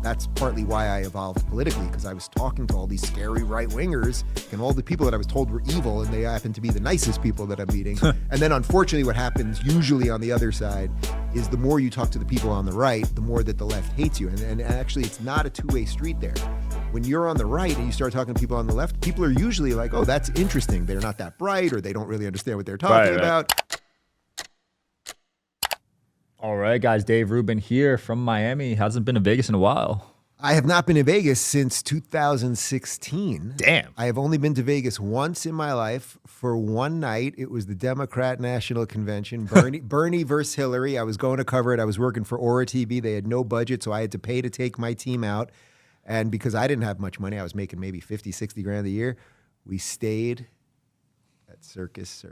that's partly why I evolved politically, because I was talking to all these scary right-wingers and all the people that I was told were evil, and they happen to be the nicest people that I'm meeting. And then unfortunately what happens usually on the other side is the more you talk to the people on the right, the more that the left hates you. And actually it's not a two-way street there. When you're on the right and you start talking to people on the left, people are usually like, oh, that's interesting. They're not that bright, or they don't really understand what they're talking about. All right, guys, Dave Rubin here from Miami. Hasn't been to Vegas in a while. I have not been to Vegas since 2016. Damn. I have only been to Vegas once in my life for one night. It was the Democrat National Convention, Bernie versus Hillary. I was going to cover it. I was working for Aura TV. They had no budget, so I had to pay to take my team out. And because I didn't have much money, I was making maybe 50, 60 grand a year. We stayed at Circus.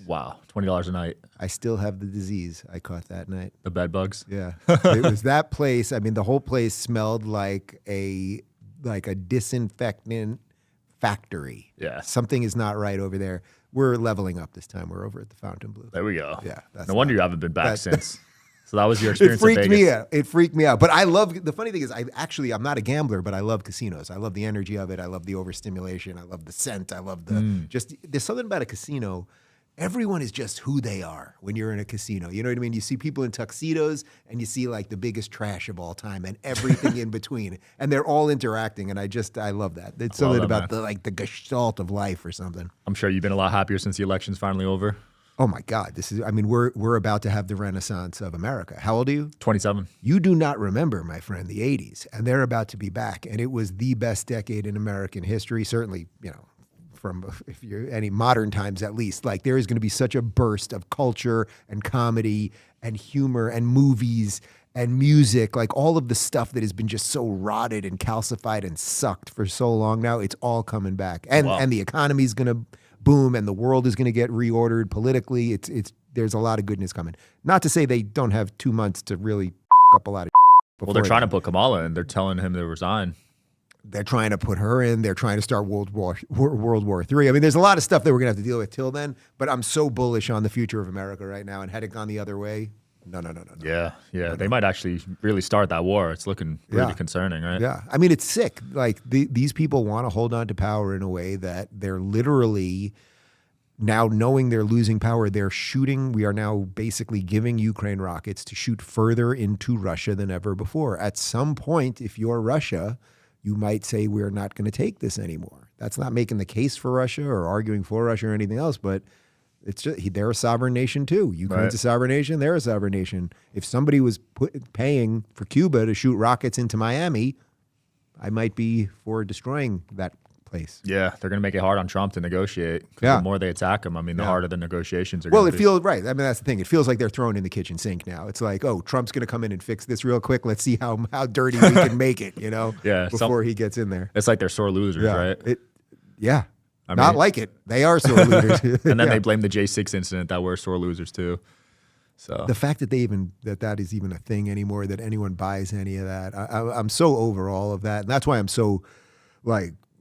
Wow, $20 a night. I still have the disease I caught that night. The bed bugs? Yeah. It was that place. I mean, the whole place smelled like a disinfectant factory. Yeah. Something is not right over there. We're leveling up this time. We're over at the Fontainebleau. There we go. Yeah. No wonder you haven't been back since. So that was your experience in Vegas. It freaked me out. But I love, the funny thing is, I'm not a gambler, but I love casinos. I love the energy of it. I love the overstimulation. I love the scent. I love there's something about a casino. Everyone is just who they are when you're in a casino. You know what I mean? You see people in tuxedos and you see like the biggest trash of all time and everything in between. And they're all interacting. And I love that. It's something about the gestalt of life or something. I'm sure you've been a lot happier since the election's finally over. Oh my God, we're about to have the renaissance of America. How old are you? 27. You do not remember, my friend, the 80s, and they're about to be back. And it was the best decade in American history, certainly, from if you're any modern times at least. Like, there is going to be such a burst of culture and comedy and humor and movies and music, like all of the stuff that has been just so rotted and calcified and sucked for so long now. It's all coming back. And the economy is going to boom, and the world is going to get reordered politically. There's a lot of goodness coming. Not to say they don't have 2 months to really up a lot of. Well, they're trying to put Kamala in. They're telling him to resign. They're trying to put her in. They're trying to start World War III. I mean, there's a lot of stuff that we're going to have to deal with till then. But I'm so bullish on the future of America right now. And had it gone the other way, no. Yeah. They might actually really start that war. It's looking really concerning, right? Yeah. I mean, it's sick. Like, these people want to hold on to power in a way that they're literally now, knowing they're losing power, they're shooting. We are now basically giving Ukraine rockets to shoot further into Russia than ever before. At some point, if you're Russia, you might say, we're not going to take this anymore. That's not making the case for Russia or arguing for Russia or anything else, but it's just, they're a sovereign nation too. Ukraine's a sovereign nation. They're a sovereign nation. If somebody was paying for Cuba to shoot rockets into Miami, I might be for destroying that place. Yeah, they're going to make it hard on Trump to negotiate. The more they attack him, the harder the negotiations are going to be. Feels right. I mean, that's the thing. It feels like they're thrown in the kitchen sink now. It's like, oh, Trump's going to come in and fix this real quick. Let's see how dirty we can make it, before he gets in there. It's like they're sore losers, right? Not like it. They are sore losers. And then they blame the J6 incident that we're sore losers too. So the fact that that is even a thing anymore, that anyone buys any of that, I'm so over all of that. And that's why I'm so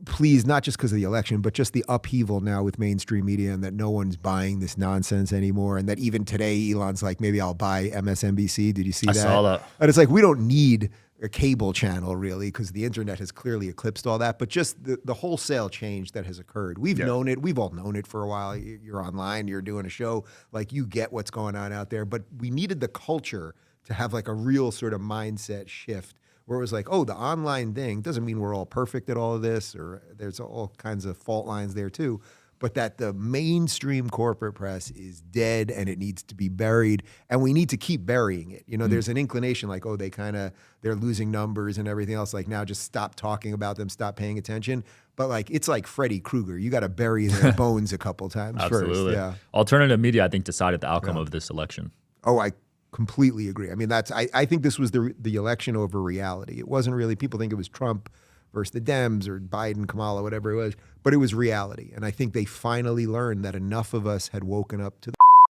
pleased, not just because of the election, but just the upheaval now with mainstream media, and that no one's buying this nonsense anymore. And that even today, Elon's like, maybe I'll buy MSNBC. Did you see that? I saw that. And it's like, we don't need a cable channel really, because the internet has clearly eclipsed all that. But just the wholesale change that has occurred. We've known it. We've all known it for a while. You're online, you're doing a show, like, you get what's going on out there. But we needed the culture to have like a real sort of mindset shift, where it was like, oh, the online thing doesn't mean we're all perfect at all of this, or there's all kinds of fault lines there too, but that the mainstream corporate press is dead and it needs to be buried, and we need to keep burying it. There's an inclination like, oh, they're losing numbers and everything else. Like, now just stop talking about them, stop paying attention. But like, it's like Freddy Krueger. You got to bury their bones a couple times Absolutely. first. Yeah. Alternative media, I think, decided the outcome of this election. Oh, I completely agree. I mean, I think this was the election over reality. It wasn't really, people think it was Trump versus the Dems or Biden, Kamala, whatever it was, but it was reality. And I think they finally learned that enough of us had woken up to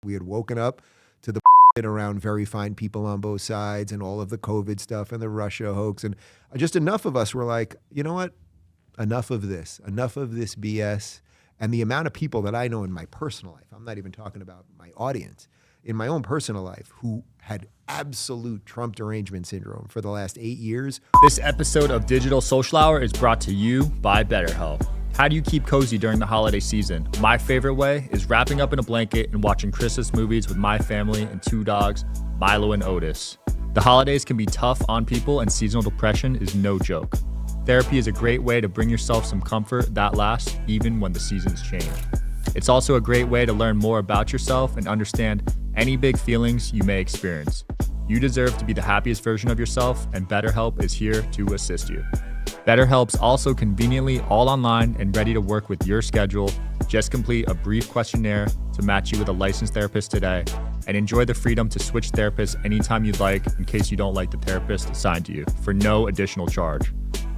we had woken up to the around very fine people on both sides and all of the COVID stuff and the Russia hoax. And just enough of us were like, you know what? Enough of this BS. And the amount of people that I know in my personal life, I'm not even talking about my audience, in my own personal life who had absolute Trump derangement syndrome for the last 8 years. This episode of Digital Social Hour is brought to you by BetterHelp. How do you keep cozy during the holiday season? My favorite way is wrapping up in a blanket and watching Christmas movies with my family and 2 dogs, Milo and Otis. The holidays can be tough on people, and seasonal depression is no joke. Therapy is a great way to bring yourself some comfort that lasts even when the seasons change. It's also a great way to learn more about yourself and understand any big feelings you may experience. You deserve to be the happiest version of yourself, and BetterHelp is here to assist you. BetterHelp's also conveniently all online and ready to work with your schedule. Just complete a brief questionnaire to match you with a licensed therapist today, and enjoy the freedom to switch therapists anytime you'd like in case you don't like the therapist assigned to you for no additional charge.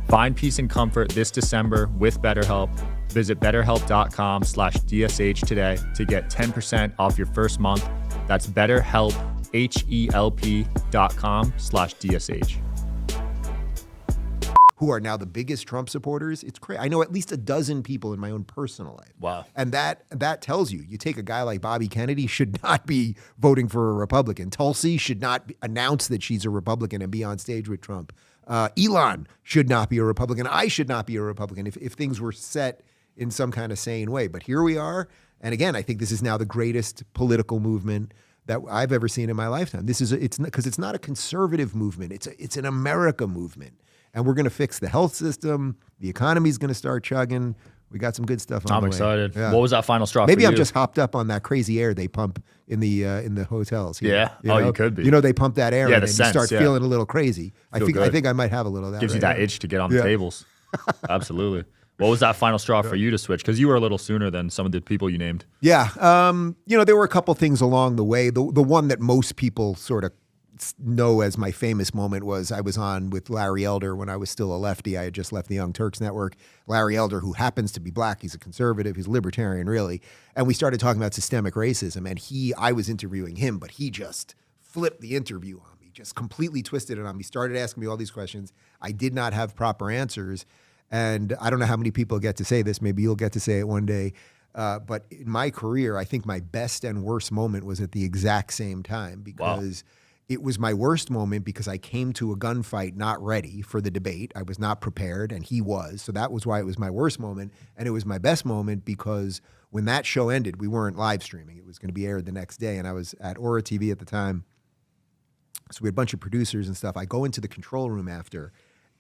Find peace and comfort this December with BetterHelp. Visit betterhelp.com/DSH today to get 10% off your first month. That's BetterHelp, HELP.com/DSH. Who are now the biggest Trump supporters. It's crazy. I know at least a dozen people in my own personal life. Wow. And that tells you take a guy like Bobby Kennedy should not be voting for a Republican. Tulsi should not announce that she's a Republican and be on stage with Trump. Elon should not be a Republican. I should not be a Republican if things were set in some kind of sane way. But here we are. And again, I think this is now the greatest political movement that I've ever seen in my lifetime. It's not a conservative movement. It's an America movement. And we're going to fix the health system. The economy's going to start chugging. We got some good stuff on the way. I'm excited. Yeah. What was that final straw Maybe for I'm you? just hopped up on that crazy air they pump in the hotels. Yeah. You could be. They pump that air Yeah, in the and sense, you start feeling a little crazy. I think I might have a little of that. Gives you that itch to get on the Yeah. tables. Absolutely. What was that final straw for you to switch? Because you were a little sooner than some of the people you named. Yeah. There were a couple things along the way. The one that most people sort of know as my famous moment was I was on with Larry Elder when I was still a lefty. I had just left the Young Turks Network. Larry Elder, who happens to be black, he's a conservative, he's a libertarian, really. And we started talking about systemic racism. And I was interviewing him, but he just flipped the interview on me, just completely twisted it on me, started asking me all these questions. I did not have proper answers. And I don't know how many people get to say this. Maybe you'll get to say it one day. But in my career, I think my best and worst moment was at the exact same time because it was my worst moment because I came to a gunfight not ready for the debate. I was not prepared, and he was. So that was why it was my worst moment. And it was my best moment because when that show ended, we weren't live streaming. It was going to be aired the next day, and I was at Aura TV at the time. So we had a bunch of producers and stuff. I go into the control room after,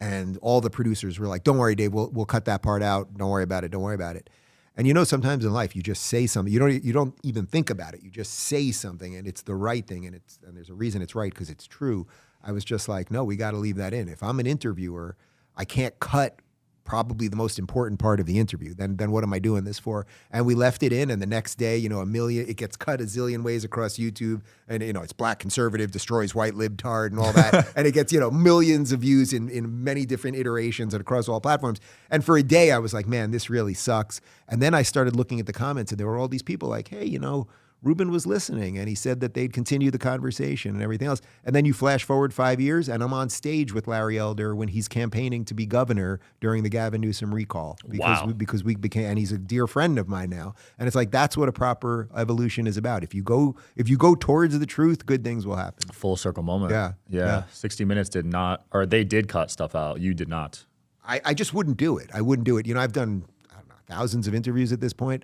and all the producers were like, "Don't worry, Dave, we'll cut that part out. Don't worry about it. Don't worry about it." And sometimes in life you just say something. You don't even think about it. You just say something, and it's the right thing, and there's a reason it's right because it's true. I was just like, no, we got to leave that in. If I'm an interviewer, I can't cut probably the most important part of the interview. Then what am I doing this for? And we left it in, and the next day, it gets cut a zillion ways across YouTube, and it's black conservative destroys white libtard and all that, and it gets millions of views in many different iterations and across all platforms. And for a day, I was like, man, this really sucks. And then I started looking at the comments, and there were all these people like, hey, Rubin was listening, and he said that they'd continue the conversation and everything else. And then you flash forward 5 years, and I'm on stage with Larry Elder when he's campaigning to be governor during the Gavin Newsom recall. Because we became, and he's a dear friend of mine now. And it's like, that's what a proper evolution is about. If you go towards the truth, good things will happen. Full circle moment. Yeah. 60 Minutes did not, or they did cut stuff out. You did not. I just wouldn't do it. I wouldn't do it. I've done, thousands of interviews at this point.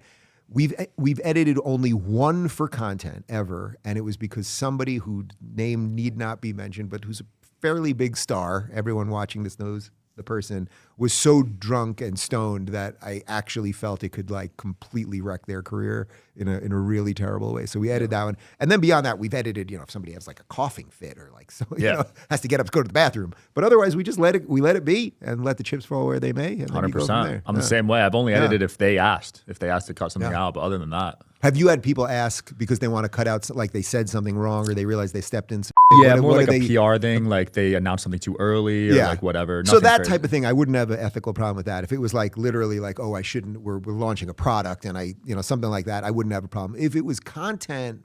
We've edited only one for content ever, and it was because somebody whose name need not be mentioned, but who's a fairly big star, everyone watching this knows the person, was so drunk and stoned that I actually felt it could completely wreck their career in a really terrible way. So we edited that one. And then beyond that, we've edited, if somebody has a coughing fit or has to get up to go to the bathroom. But otherwise we just let it be and let the chips fall where they may. And 100%. I'm the same way. I've only edited if they asked to cut something out, but other than that. Have you had people ask because they want to cut out, they said something wrong or they realized they stepped in? More like a PR thing, like they announced something too early or whatever. So that type of thing, I wouldn't have an ethical problem with that. If it was literally oh, I shouldn't, we're launching a product and something like that, I wouldn't have a problem. If it was content,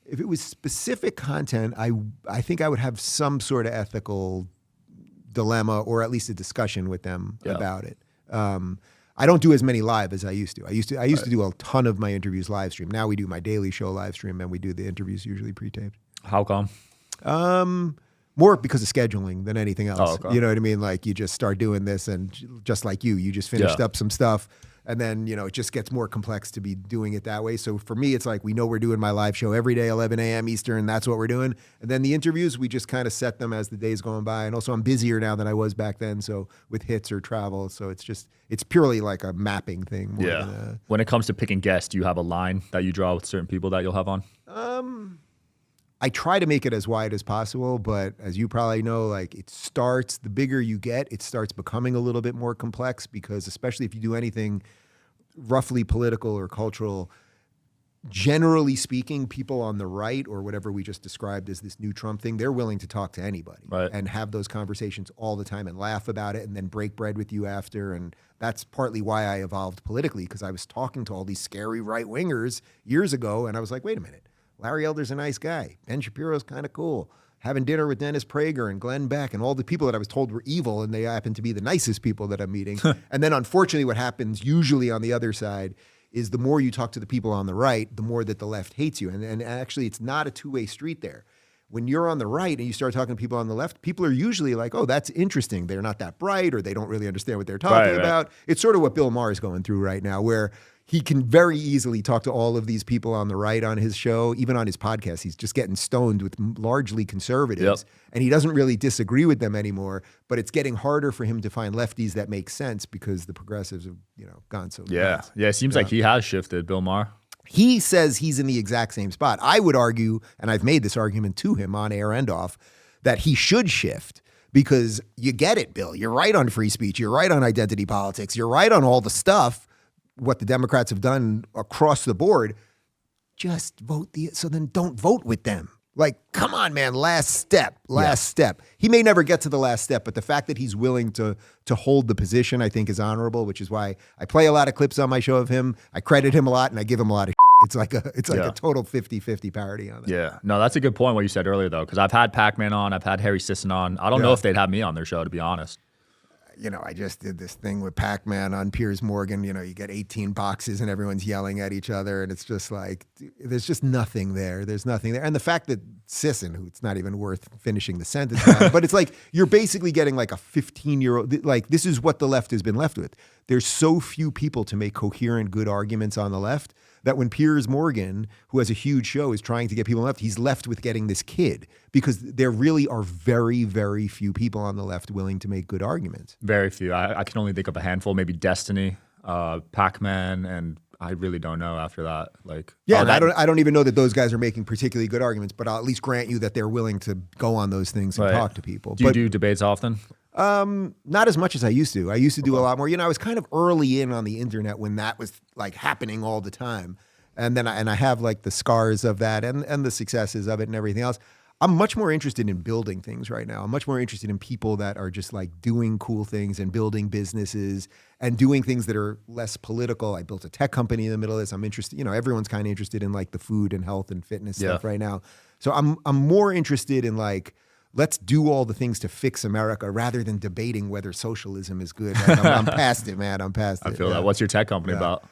if it was specific content, I think I would have some sort of ethical dilemma or at least a discussion with them about it. I don't do as many live as I used to. I used to do a ton of my interviews live stream. Now we do my daily show live stream, and we do the interviews usually pre-taped. How come? More because of scheduling than anything else. Oh, okay. You know what I mean? Like you just start doing this, and just like you just finished up some stuff. And then, it just gets more complex to be doing it that way. So for me, it's like we know we're doing my live show every day, 11 a.m. Eastern. That's what we're doing. And then the interviews, we just kind of set them as the day's going by. And also I'm busier now than I was back then. So with hits or travel. So it's purely like a mapping thing. More than when it comes to picking guests, do you have a line that you draw with certain people that you'll have on? I try to make it as wide as possible, but as you probably know, like the bigger you get, it starts becoming a little bit more complex because especially if you do anything roughly political or cultural, generally speaking, people on the right or whatever we just described as this new Trump thing, they're willing to talk to anybody and have those conversations all the time and laugh about it and then break bread with you after. And that's partly why I evolved politically, because I was talking to all these scary right-wingers years ago and I was like, wait a minute. Larry Elder's a nice guy. Ben Shapiro's kind of cool. Having dinner with Dennis Prager and Glenn Beck and all the people that I was told were evil, and they happen to be the nicest people that I'm meeting. And then unfortunately what happens usually on the other side is the more you talk to the people on the right, the more that the left hates you. And actually it's not a two-way street there. When you're on the right and you start talking to people on the left, people are usually like, oh, that's interesting. They're not that bright or they don't really understand what they're talking about. It's sort of what Bill Maher is going through right now, where he can very easily talk to all of these people on the right on his show, even on his podcast. He's just getting stoned with largely conservatives, and he doesn't really disagree with them anymore. But it's getting harder for him to find lefties that make sense because the progressives have, gone so nuts. Yeah, it seems like he has shifted, Bill Maher. He says he's in the exact same spot. I would argue, and I've made this argument to him on air and off, that he should shift. Because you get it, Bill. You're right on free speech. You're right on identity politics. You're right on all the stuff. What the Democrats have done across the board, just vote so then don't vote with them. Like, come on, man, last step. He may never get to the last step, but the fact that he's willing to hold the position, I think is honorable, which is why I play a lot of clips on my show of him. I credit him a lot and I give him a lot of It's like a total 50-50 parody on it. Yeah. No, that's a good point what you said earlier, though, because I've had Pac-Man on, I've had Harry Sisson on. I don't know if they'd have me on their show, to be honest. I just did this thing with Pac-Man on Piers Morgan. You get 18 boxes and everyone's yelling at each other. And it's just like, there's just nothing there. There's nothing there. And the fact that Sisson, who it's not even worth finishing the sentence on, but it's like, you're basically getting like a 15-year-old, like this is what the left has been left with. There's so few people to make coherent, good arguments on the left that when Piers Morgan, who has a huge show, is trying to get people left, he's left with getting this kid because there really are very, very few people on the left willing to make good arguments. Very few. I can only think of a handful, maybe Destiny, Pac-Man, and I really don't know after that. I don't even know that those guys are making particularly good arguments, but I'll at least grant you that they're willing to go on those things and talk to people. Do you do debates often? Not as much as I used to. I used to do a lot more. I was kind of early in on the internet when that was like happening all the time. And then I have like the scars of that and the successes of it and everything else. I'm much more interested in building things right now. I'm much more interested in people that are just like doing cool things and building businesses and doing things that are less political. I built a tech company in the middle of this. I'm interested, everyone's kind of interested in like the food and health and fitness stuff right now. So I'm more interested in like, let's do all the things to fix America rather than debating whether socialism is good. Like, I'm past it, man. I'm past it. I feel that. What's your tech company about?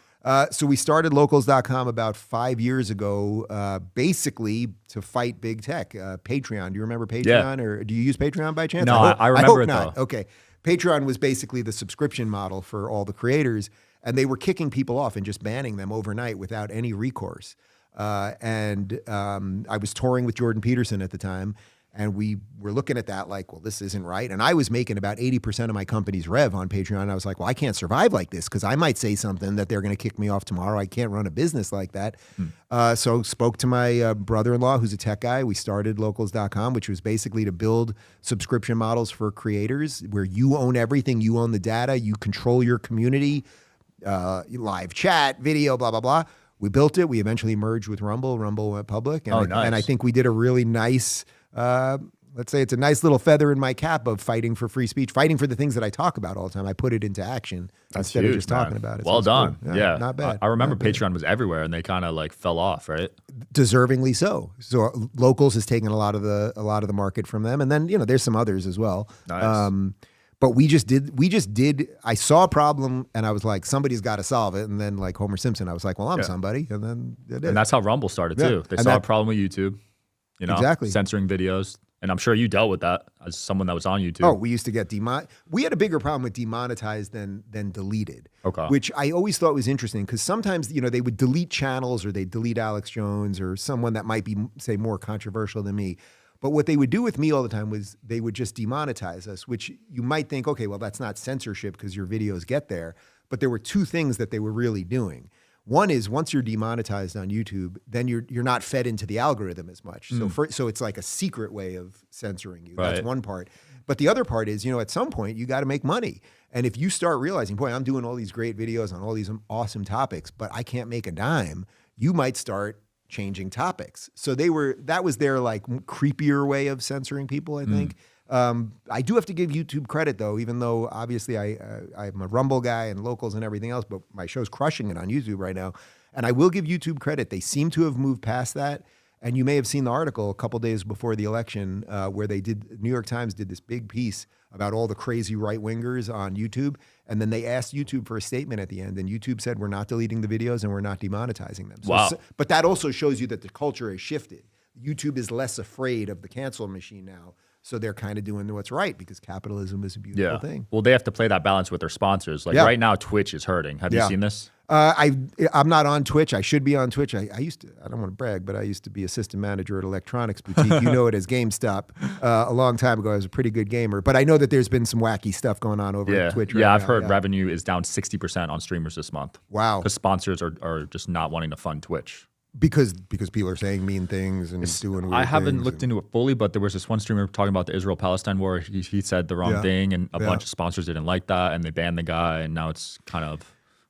So we started locals.com about 5 years ago, basically to fight big tech. Patreon. Do you remember Patreon or do you use Patreon by chance? No, I remember it not. though. Okay. Patreon was basically the subscription model for all the creators, and they were kicking people off and just banning them overnight without any recourse. I was touring with Jordan Peterson at the time. And we were looking at that like, well, this isn't right. And I was making about 80% of my company's rev on Patreon. And I was like, well, I can't survive like this because I might say something that they're going to kick me off tomorrow. I can't run a business like that. So spoke to my brother-in-law, who's a tech guy. We started locals.com, which was basically to build subscription models for creators where you own everything. You own the data. You control your community, live chat, video, blah, blah, blah. We built it. We eventually merged with Rumble. Rumble went public. And nice. And I think we did a really nice... let's say it's a nice little feather in my cap of fighting for free speech, fighting for the things that I talk about all the time. I put it into action instead of just talking about it. Well done. Cool. Yeah, not bad. I remember Patreon was everywhere and they kind of like fell off, right? Deservingly so. So Locals has taken a lot of the market from them. And then, there's some others as well. Nice. But we just did. I saw a problem and I was like, somebody's got to solve it. And then like Homer Simpson, I was like, well, I'm somebody. And then it And that's how Rumble started too. They saw a problem with YouTube, censoring videos. And I'm sure you dealt with that as someone that was on YouTube. Oh, we used to get we had a bigger problem with demonetized than deleted. Okay. Which I always thought was interesting because sometimes, they would delete channels or they'd delete Alex Jones or someone that might be, say, more controversial than me. But what they would do with me all the time was they would just demonetize us, which you might think, okay, well, that's not censorship because your videos get there. But there were two things that they were really doing. One is once you're demonetized on YouTube, then you're not fed into the algorithm as much. So it's like a secret way of censoring you. Right. That's one part. But the other part is, at some point you got to make money. And if you start realizing, boy, I'm doing all these great videos on all these awesome topics, but I can't make a dime, you might start changing topics. So that was their like creepier way of censoring people, I think. I do have to give YouTube credit though, even though obviously I'm a Rumble guy and locals and everything else, but my show's crushing it on YouTube right now. And I will give YouTube credit. They seem to have moved past that. And you may have seen the article a couple days before the election where New York Times did this big piece about all the crazy right-wingers on YouTube. And then they asked YouTube for a statement at the end. And YouTube said, we're not deleting the videos and we're not demonetizing them. Wow. But that also shows you that the culture has shifted. YouTube is less afraid of the cancel machine now. So they're kind of doing what's right because capitalism is a beautiful thing. Well, they have to play that balance with their sponsors. Like right now, Twitch is hurting. Have you seen this? I'm not on Twitch. I should be on Twitch. I used to, I don't want to brag, but I used to be assistant manager at Electronics Boutique. You know it as GameStop. A long time ago, I was a pretty good gamer. But I know that there's been some wacky stuff going on over at Twitch right now. I've heard revenue is down 60% on streamers this month. Wow. Because sponsors are just not wanting to fund Twitch. Because people are saying mean things and doing weird I haven't things looked into it fully, but there was this one streamer talking about the Israel-Palestine war. He said the wrong thing, and a bunch of sponsors didn't like that, and they banned the guy, and now it's kind of...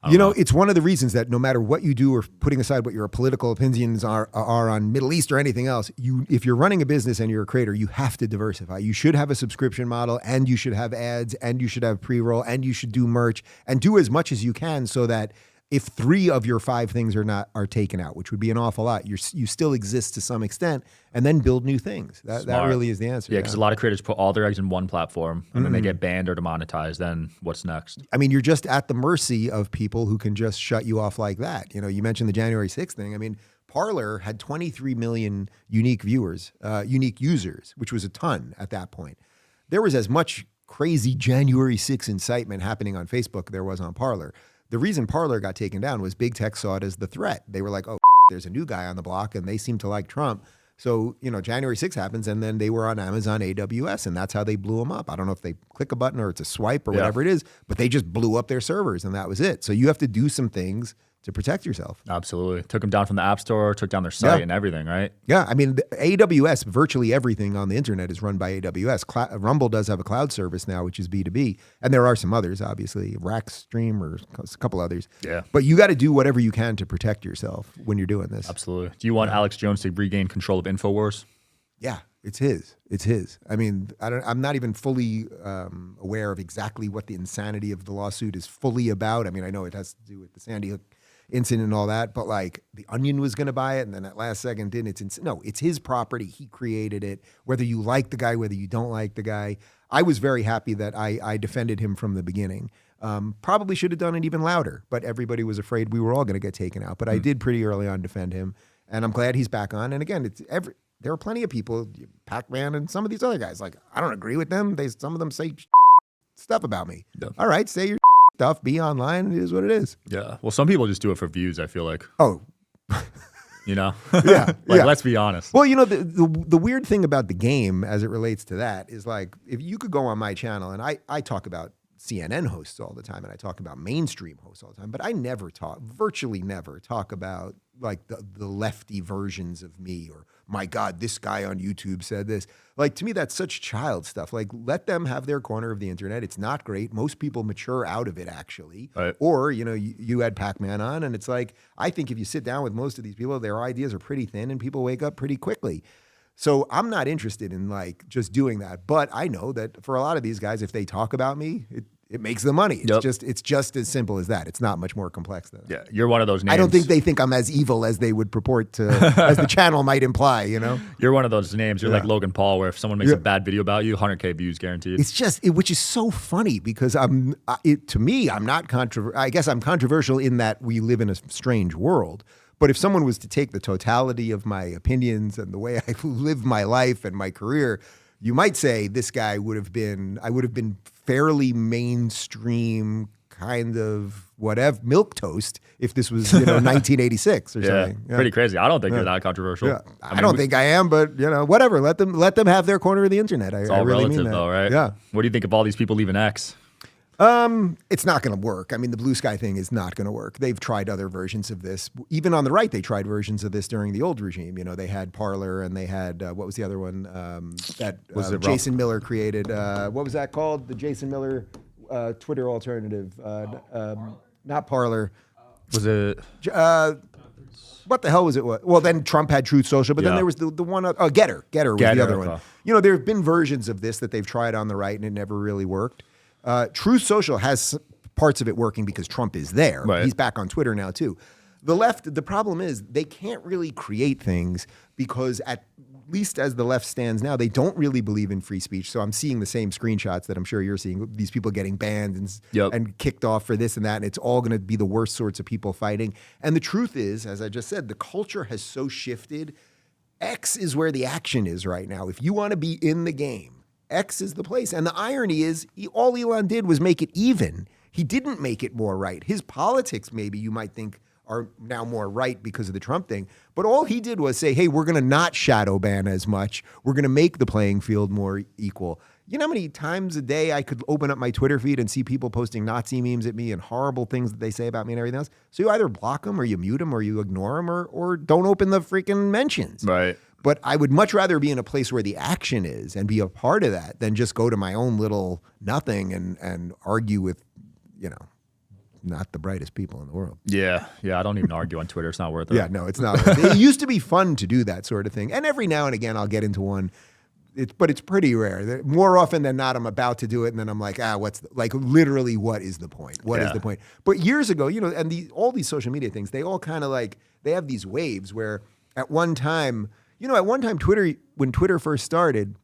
I don't know. It's one of the reasons that no matter what you do or putting aside what your political opinions are on Middle East or anything else, if you're running a business and you're a creator, you have to diversify. You should have a subscription model and you should have ads and you should have pre-roll and you should do merch and do as much as you can so that if 3 of your 5 things are taken out, which would be an awful lot, you still exist to some extent, and then build new things. That really is the answer. Yeah, because a lot of creators put all their eggs in one platform, and then they get banned or demonetized. Then what's next? I mean, you're just at the mercy of people who can just shut you off like that. You mentioned the January 6th thing. I mean, Parler had 23 million unique users, which was a ton at that point. There was as much crazy January 6th incitement happening on Facebook there was on Parler. The reason Parler got taken down was big tech saw it as the threat. They were like, oh, there's a new guy on the block and they seem to like Trump. So, January 6th happens and then they were on Amazon AWS and that's how they blew them up. I don't know if they click a button or it's a swipe or whatever it is, but they just blew up their servers and that was it. So you have to do some things to protect yourself. Absolutely. Took them down from the App Store, took down their site and everything, right? Yeah. I mean, AWS, virtually everything on the internet is run by AWS. Rumble does have a cloud service now, which is B2B. And there are some others, obviously, Rackstream or a couple others. Yeah. But you got to do whatever you can to protect yourself when you're doing this. Absolutely. Do you want Alex Jones to regain control of Infowars? Yeah, it's his. It's his. I mean, I'm not even fully aware of exactly what the insanity of the lawsuit is fully about. I mean, I know it has to do with the Sandy Hook incident and all that, but like the Onion was going to buy it and then at last second didn't. No, it's his property. He created it. Whether you like the guy, whether you don't like the guy. I was very happy that I defended him from the beginning. Probably should have done it even louder, but everybody was afraid we were all going to get taken out. But I did pretty early on defend him, and I'm glad he's back on. And again, there are plenty of people, Pac-Man and some of these other guys, like I don't agree with them. Some of them say stuff about me. Yeah. All right, say your stuff, be online, it is what it is. Yeah. Well, some people just do it for views, I feel like. Oh. Yeah. Let's be honest. Well, the weird thing about the game as it relates to that is like, if you could go on my channel and I talk about CNN hosts all the time and I talk about mainstream hosts all the time, but I virtually never talk about like the lefty versions of me or my God, this guy on YouTube said this. Like, to me, that's such child stuff. Like, let them have their corner of the internet. It's not great. Most people mature out of it, actually. Right. Or, you had Pac-Man on, and it's like, I think if you sit down with most of these people, their ideas are pretty thin, and people wake up pretty quickly. So I'm not interested in, like, just doing that. But I know that for a lot of these guys, if they talk about me, It makes the money. It's just as simple as that. It's not much more complex than that. Yeah, you're one of those names. I don't think they think I'm as evil as they would purport to, as the channel might imply, you know? You're one of those names. You're like Logan Paul, where if someone makes a bad video about you, 100K views guaranteed. It's just, which is so funny because to me, I'm not I guess I'm controversial in that we live in a strange world. But if someone was to take the totality of my opinions and the way I live my life and my career, you might say this guy I would have been fairly mainstream kind of whatever, milquetoast if this was 1986 or something. Yeah. Pretty crazy. I don't think you're that controversial. Yeah. I don't think I am, but whatever. Let them have their corner of the internet. It's all really relative mean that. though, right? Yeah. What do you think of all these people leaving X? It's not going to work. I mean, the blue sky thing is not going to work. They've tried other versions of this. Even on the right, they tried versions of this during the old regime. They had Parler and they had, what was the other one that Jason Miller created? What was that called? The Jason Miller Twitter alternative. Not Parler. Was it? What the hell was it? Well, then Trump had Truth Social, but then there was the one, Getter. Getter was the other one. There have been versions of this that they've tried on the right and it never really worked. Truth Social has parts of it working because Trump is there. Right. He's back on Twitter now too. The left, the problem is they can't really create things because at least as the left stands now, they don't really believe in free speech. So I'm seeing the same screenshots that I'm sure you're seeing, these people getting banned and kicked off for this and that, and it's all going to be the worst sorts of people fighting. And the truth is, as I just said, the culture has so shifted. X is where the action is right now. If you want to be in the game, X is the place. And the irony is, all Elon did was make it even. He didn't make it more right. His politics, maybe you might think, are now more right because of the Trump thing. But all he did was say, hey, we're going to not shadow ban as much. We're going to make the playing field more equal. You know how many times a day I could open up my Twitter feed and see people posting Nazi memes at me and horrible things that they say about me and everything else? So you either block them or you mute them or you ignore them or don't open the freaking mentions. Right. But I would much rather be in a place where the action is and be a part of that than just go to my own little nothing and argue with, not the brightest people in the world. Yeah. I don't even argue on Twitter. It's not worth it. Yeah, no, it's not. It used to be fun to do that sort of thing. And every now and again, I'll get into one. But it's pretty rare. More often than not, I'm about to do it, and then I'm like, literally, what is the point? What is the point? But years ago, and all these social media things, they all kind of they have these waves where at one time, Twitter, when Twitter first started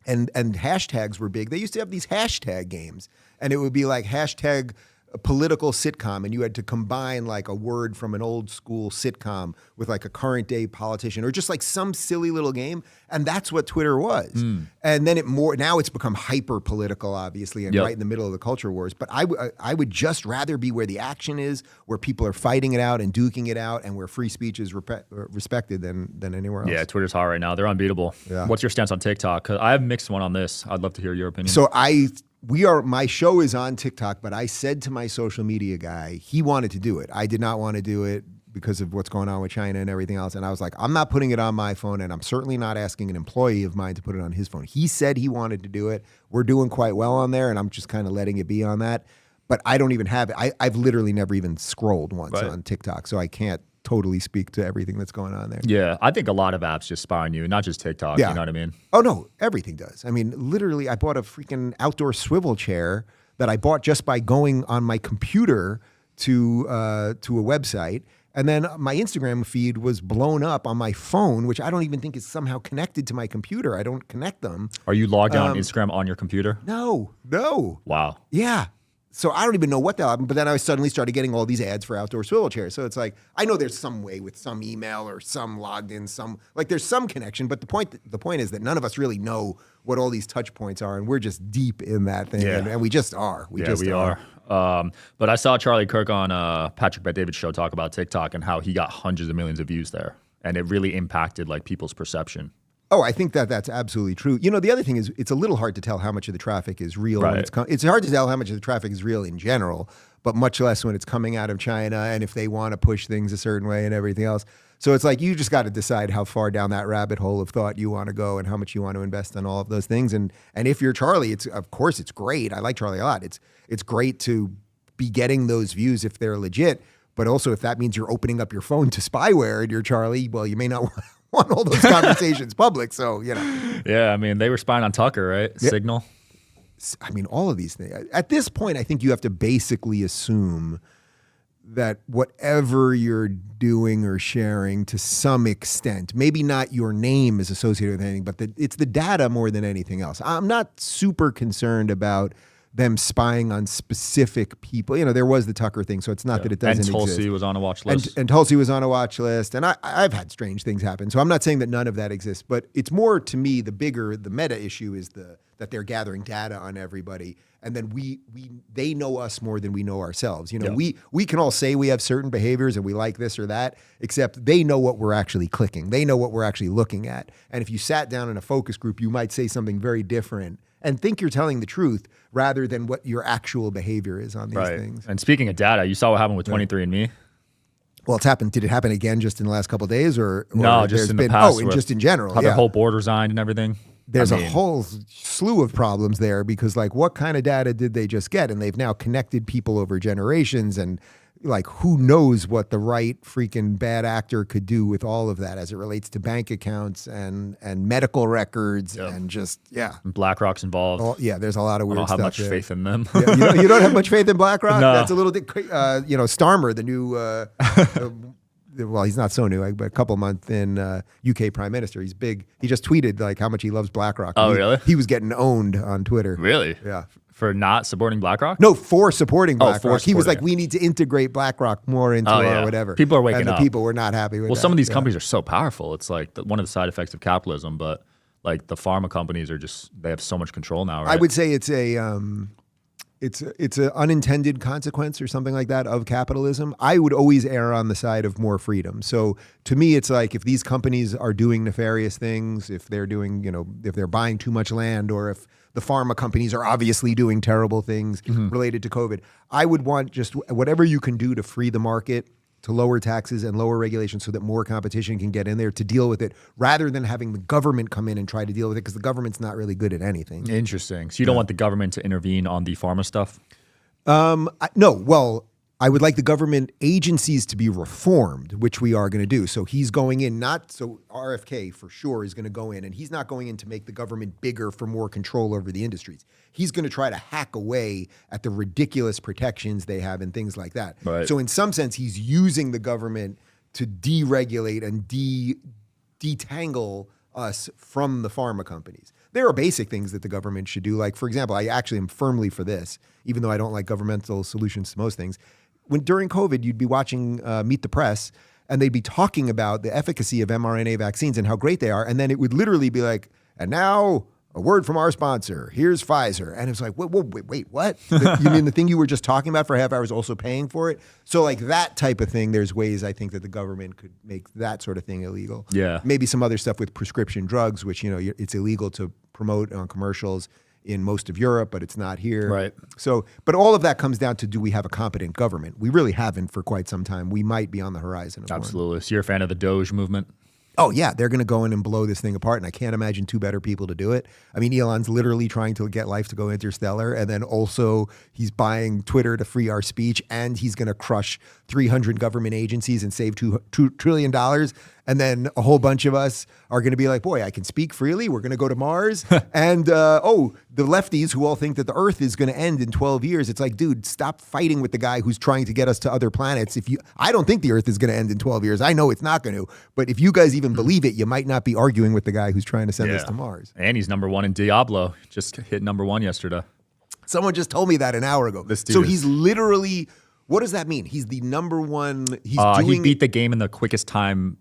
and hashtags were big, they used to have these hashtag games. And it would be like hashtag a political sitcom, and you had to combine like a word from an old school sitcom with like a current day politician or just like some silly little game. And that's what Twitter was. And then now it's become hyper political, obviously, and right in the middle of the culture wars. But I would just rather be where the action is, where people are fighting it out and duking it out, and where free speech is respected than anywhere else. Yeah, Twitter's hot right now. They're unbeatable. Yeah. What's your stance on TikTok? 'Cause I have a mixed one on this. I'd love to hear your opinion. So my show is on TikTok, but I said to my social media guy, he wanted to do it. I did not want to do it because of what's going on with China and everything else. And I was like, I'm not putting it on my phone, and I'm certainly not asking an employee of mine to put it on his phone. He said he wanted to do it. We're doing quite well on there, and I'm just kind of letting it be on that. But I don't even have it. I've literally never even scrolled once on TikTok, so I can't totally speak to everything that's going on there. Yeah, I think a lot of apps just spy on you, not just TikTok. Yeah. You know what I mean? Oh, no, everything does. I mean, literally, I bought a freaking outdoor swivel chair that I bought just by going on my computer to a website. And then my Instagram feed was blown up on my phone, which I don't even think is somehow connected to my computer. I don't connect them. Are you logged on Instagram on your computer? No. Wow. Yeah. So I don't even know what the hell happened, but then I suddenly started getting all these ads for outdoor swivel chairs. So it's like, I know there's some way with some email or some logged in, there's some connection, but the point is that none of us really know what all these touch points are, and we're just deep in that thing, and we just are. We are. But I saw Charlie Kirk on Patrick Bet-David's show talk about TikTok and how he got hundreds of millions of views there, and it really impacted like people's perception. Oh, I think that's absolutely true. The other thing is it's a little hard to tell how much of the traffic is real. Right. It's hard to tell how much of the traffic is real in general, but much less when it's coming out of China and if they want to push things a certain way and everything else. So it's like you just got to decide how far down that rabbit hole of thought you want to go and how much you want to invest in all of those things. And if you're Charlie, of course it's great. I like Charlie a lot. It's great to be getting those views if they're legit, but also if that means you're opening up your phone to spyware and you're Charlie, well, you may not want all those conversations public, so Yeah, I mean, they were spying on Tucker, right? Yeah. Signal. I mean, all of these things. At this point, I think you have to basically assume that whatever you're doing or sharing to some extent, maybe not your name is associated with anything, but it's the data more than anything else. I'm not super concerned about them spying on specific people. You know, there was the Tucker thing, so it's not that it doesn't exist. And Tulsi was on a watch list. And Tulsi was on a watch list. And I've had strange things happen. So I'm not saying that none of that exists. But it's more, to me, the meta issue is that they're gathering data on everybody. And then they know us more than we know ourselves. You know, we can all say we have certain behaviors and we like this or that, except they know what we're actually clicking. They know what we're actually looking at. And if you sat down in a focus group, you might say something very different and think you're telling the truth rather than what your actual behavior is on these things. And speaking of data, you saw what happened with 23andMe? Well, it's happened. Did it happen again just in the last couple of days, or no? Just in the past. Oh, just in general. How their whole board resigned and everything. There's a whole slew of problems there because, like, what kind of data did they just get? And they've now connected people over generations, and like, who knows what the right freaking bad actor could do with all of that as it relates to bank accounts and medical records and just And BlackRock's involved. There's a lot of weird stuff. I don't have much faith in them. You don't have much faith in BlackRock? No. That's a little bit, Starmer, the new, well, he's not so new, but a couple months in UK Prime Minister. He's big. He just tweeted like how much he loves BlackRock. Oh, really? He was getting owned on Twitter. Really? Yeah. For not supporting BlackRock? No, for supporting BlackRock. He was like, it. we need to integrate BlackRock more into our whatever. People are waking up. And the people were not happy with that. Well, some of these companies are so powerful. It's like one of the side effects of capitalism, but like the pharma companies are they have so much control now, right? I would say it's an unintended consequence or something like that of capitalism. I would always err on the side of more freedom. So to me, it's like if these companies are doing nefarious things, if they're doing, if they're buying too much land, or if the pharma companies are obviously doing terrible things related to COVID, I would want just whatever you can do to free the market, to lower taxes and lower regulations so that more competition can get in there to deal with it, rather than having the government come in and try to deal with it, because the government's not really good at anything. Interesting. So you don't want the government to intervene on the pharma stuff? No. Well, I would like the government agencies to be reformed, which we are going to do. So he's going in, so RFK for sure is going to go in, and he's not going in to make the government bigger for more control over the industries. He's going to try to hack away at the ridiculous protections they have and things like that. Right. So in some sense, he's using the government to deregulate and detangle us from the pharma companies. There are basic things that the government should do. Like, for example, I actually am firmly for this, even though I don't like governmental solutions to most things. During COVID, you'd be watching Meet the Press, and they'd be talking about the efficacy of mRNA vaccines and how great they are. And then it would literally be like, and now a word from our sponsor. Here's Pfizer. And it's like, wait, what? You mean the thing you were just talking about for a half hour is also paying for it? So like that type of thing, there's ways I think that the government could make that sort of thing illegal. Yeah. Maybe some other stuff with prescription drugs, which, it's illegal to promote on commercials in most of Europe, but it's not here. Right. So, but all of that comes down to, do we have a competent government? We really haven't for quite some time. We might be on the horizon of Absolutely. one. So you're a fan of the Doge movement? Oh, yeah. They're going to go in and blow this thing apart, and I can't imagine two better people to do it. I mean, Elon's literally trying to get life to go interstellar, and then also he's buying Twitter to free our speech, and he's going to crush 300 government agencies and save $2 trillion. And then a whole bunch of us are going to be like, boy, I can speak freely. We're going to go to Mars. And, the lefties who all think that the Earth is going to end in 12 years. It's like, dude, stop fighting with the guy who's trying to get us to other planets. I don't think the Earth is going to end in 12 years. I know it's not going to. But if you guys even believe it, you might not be arguing with the guy who's trying to send us to Mars. And he's number one in Diablo. Just hit number one yesterday. Someone just told me that an hour ago. He's literally, what does that mean? He's the number one. He beat the game in the quickest time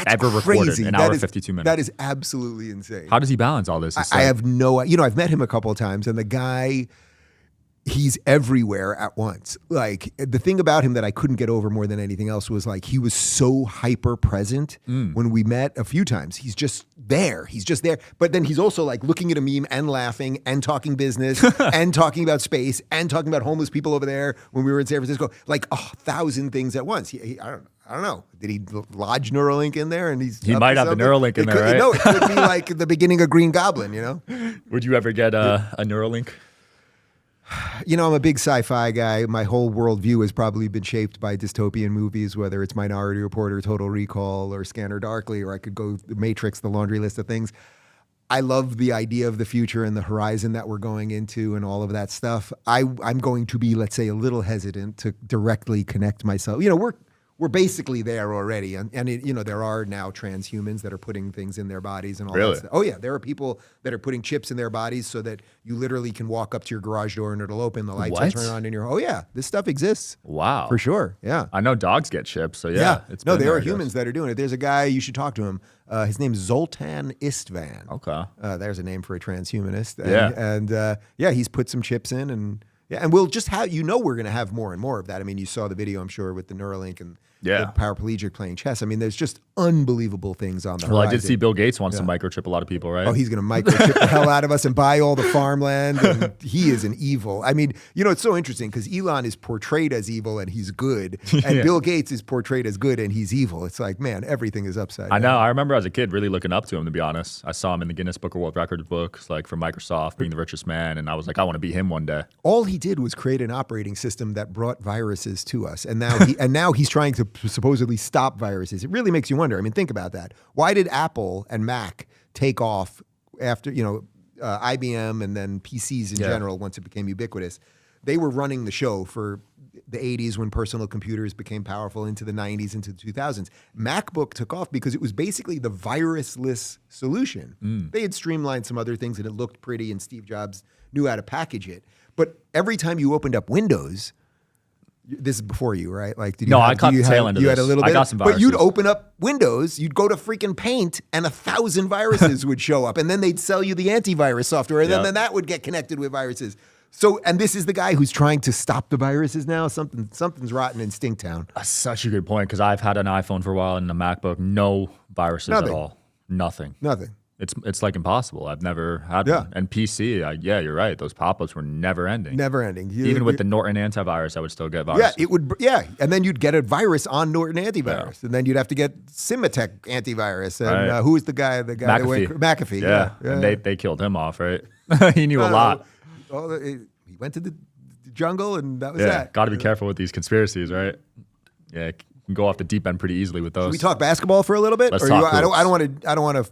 ever recorded, an hour 52 minutes. That is absolutely insane. How does he balance all this? I have no, I've met him a couple of times, and the guy, he's everywhere at once. Like, the thing about him that I couldn't get over more than anything else was like, he was so hyper present when we met a few times. He's just there. But then he's also like looking at a meme and laughing and talking business and talking about space and talking about homeless people over there when we were in San Francisco, like 1,000 things at once. I don't know. Did he lodge Neuralink in there? And he might have the Neuralink in there, right? No, it could be like the beginning of Green Goblin, Would you ever get a Neuralink? I'm a big sci-fi guy. My whole worldview has probably been shaped by dystopian movies, whether it's Minority Report or Total Recall or Scanner Darkly, or I could go The Matrix, the laundry list of things. I love the idea of the future and the horizon that we're going into and all of that stuff. I'm going to be, let's say, a little hesitant to directly connect myself. You know, we're basically there already. And it, you know, there are now transhumans that are putting things in their bodies and all that stuff. Oh, yeah. There are people that are putting chips in their bodies so that you literally can walk up to your garage door and it'll open, the lights will turn on in your... Oh, yeah. This stuff exists. Wow. For sure. Yeah. I know dogs get chips, so yeah. No, there are humans that are doing it. There's a guy, you should talk to him. His name's Zoltan Istvan. Okay. There's a name for a transhumanist. And he's put some chips in and we'll just have, we're going to have more and more of that. I mean, you saw the video, I'm sure, with the Neuralink and the paraplegic playing chess. I mean, there's just unbelievable things on the horizon. Well, I did see Bill Gates wants to microchip a lot of people, right? Oh, he's going to microchip the hell out of us and buy all the farmland. And he is an evil. I mean, it's so interesting because Elon is portrayed as evil and he's good. And Bill Gates is portrayed as good and he's evil. It's like, man, everything is upside down. I know. I remember as a kid really looking up to him, to be honest. I saw him in the Guinness Book of World Records books, like for Microsoft, being the richest man. And I was like, I want to be him one day. All he did was create an operating system that brought viruses to us. And now he's trying to supposedly stop viruses. It really makes you wonder. I mean, think about that. Why did Apple and Mac take off after, IBM and then PCs in general once it became ubiquitous? They were running the show for the 80s when personal computers became powerful, into the 90s, into the 2000s. MacBook took off because it was basically the virusless solution. They had streamlined some other things and it looked pretty and Steve Jobs knew how to package it. But every time you opened up Windows, this is before you, right? Like, did you? No, have, I caught the tail end of this. You had a little bit. I got some viruses. But you'd open up Windows, you'd go to freaking Paint, and 1,000 viruses would show up, and then they'd sell you the antivirus software, and then that would get connected with viruses. So, and this is the guy who's trying to stop the viruses now. Something's rotten in Stinktown. That's such a good point because I've had an iPhone for a while and a MacBook, no viruses at all. Nothing. It's like impossible. I've never had one. And PC, you're right. Those pop-ups were never ending. Never ending. Even with the Norton antivirus, I would still get viruses. Yeah, it would. Yeah, and then you'd get a virus on Norton antivirus, and then you'd have to get Symantec antivirus. And who was the guy? The guy McAfee. Yeah. And they killed him off, right? He knew a lot. He went to the jungle, and that was that. Got to be careful with these conspiracies, right? Yeah. Can go off the deep end pretty easily with those. Should we talk basketball for a little bit? Let's talk I don't want to,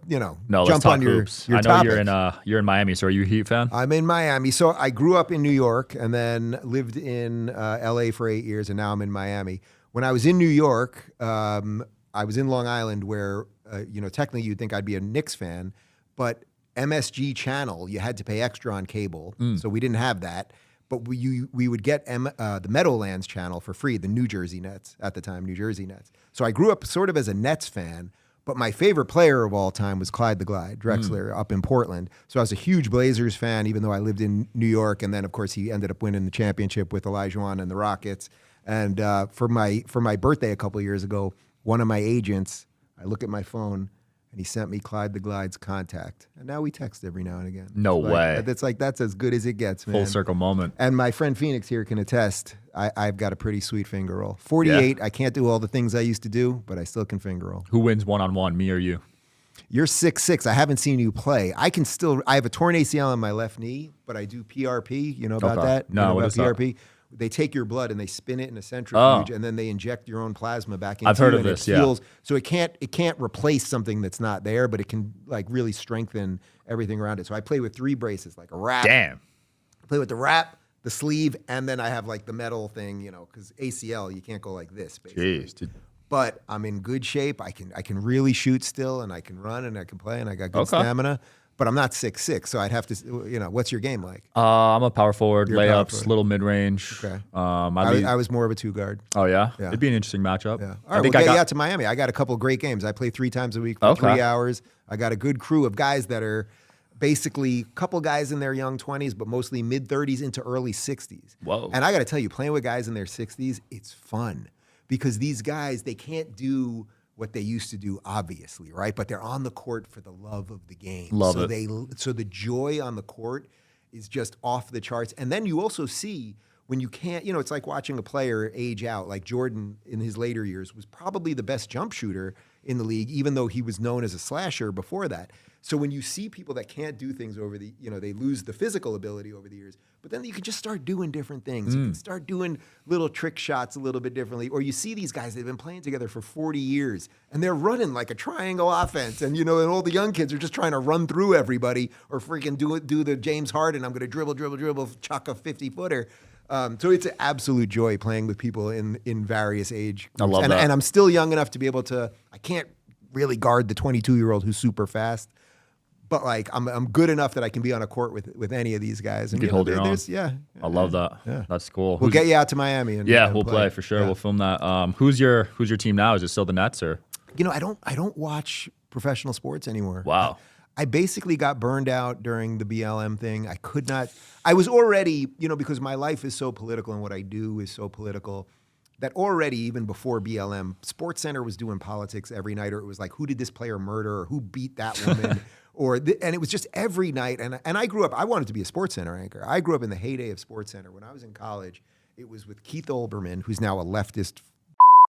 jump on your I know topics. you're in Miami, so are you a Heat fan? I'm in Miami. So I grew up in New York and then lived in LA for 8 years, and now I'm in Miami. When I was in New York, I was in Long Island where, technically you'd think I'd be a Knicks fan, but MSG channel, you had to pay extra on cable, so we didn't have that. But we would get the Meadowlands channel for free, the New Jersey Nets at the time, New Jersey Nets. So I grew up sort of as a Nets fan, but my favorite player of all time was Clyde the Glide Drexler up in Portland. So I was a huge Blazers fan, even though I lived in New York. And then, of course, he ended up winning the championship with Olajuwon and the Rockets. And for my birthday a couple of years ago, one of my agents, I look at my phone, and he sent me Clyde the Glide's contact. And now we text every now and again. No way. That's as good as it gets, man. Full circle moment. And my friend Phoenix here can attest, I've got a pretty sweet finger roll. 48, I can't do all the things I used to do, but I still can finger roll. Who wins one-on-one, me or you? You're 6'6". I haven't seen you play. I have a torn ACL on my left knee, but I do PRP. You know about that? No, what is PRP? They take your blood and they spin it in a centrifuge, and then they inject your own plasma back into you. I've heard of this, So it can't replace something that's not there, but it can like really strengthen everything around it. So I play with 3 braces, like a wrap. Damn. I play with the wrap, the sleeve, and then I have like the metal thing, because ACL, you can't go like this, basically. Jeez, dude. But I'm in good shape. I can really shoot still, and I can run, and I can play, and I got good stamina. But I'm not 6'6", so I'd have to, what's your game like? I'm a power forward, layups, little mid-range. Okay. I was more of a 2-guard. Oh, yeah? It'd be an interesting matchup. Yeah. All right, we'll get you out to Miami. I got a couple great games. I play 3 times a week for 3 hours. I got a good crew of guys that are basically a couple guys in their young 20s, but mostly mid-30s into early 60s. Whoa. And I got to tell you, playing with guys in their 60s, it's fun. Because these guys, they can't do what they used to do, obviously, right? But they're on the court for the love of the game. So the joy on the court is just off the charts. And then you also see when you can't, it's like watching a player age out. Like Jordan in his later years was probably the best jump shooter in the league, even though he was known as a slasher before that. So when you see people that can't do things over the, they lose the physical ability over the years, but then you can just start doing different things. You can start doing little trick shots a little bit differently. Or you see these guys, they've been playing together for 40 years and they're running like a triangle offense. And, and all the young kids are just trying to run through everybody or freaking do the James Harden. I'm going to dribble, chuck a 50-footer. So it's an absolute joy playing with people in various age groups. I love that. And I'm still young enough to be able to, I can't really guard the 22-year-old who's super fast. But like I'm good enough that I can be on a court with any of these guys. And you can hold your own. Yeah, I love that. Yeah. That's cool. We'll get you out to Miami. And we'll play for sure. Yeah. We'll film that. Who's your team now? Is it still the Nets or? I don't watch professional sports anymore. Wow. I basically got burned out during the BLM thing. I could not. I was already because my life is so political and what I do is so political. That already, even before BLM, SportsCenter was doing politics every night, or it was like, who did this player murder, or who beat that woman, and it was just every night. And I grew up, I wanted to be a SportsCenter anchor. I grew up in the heyday of SportsCenter. When I was in college, it was with Keith Olbermann, who's now a leftist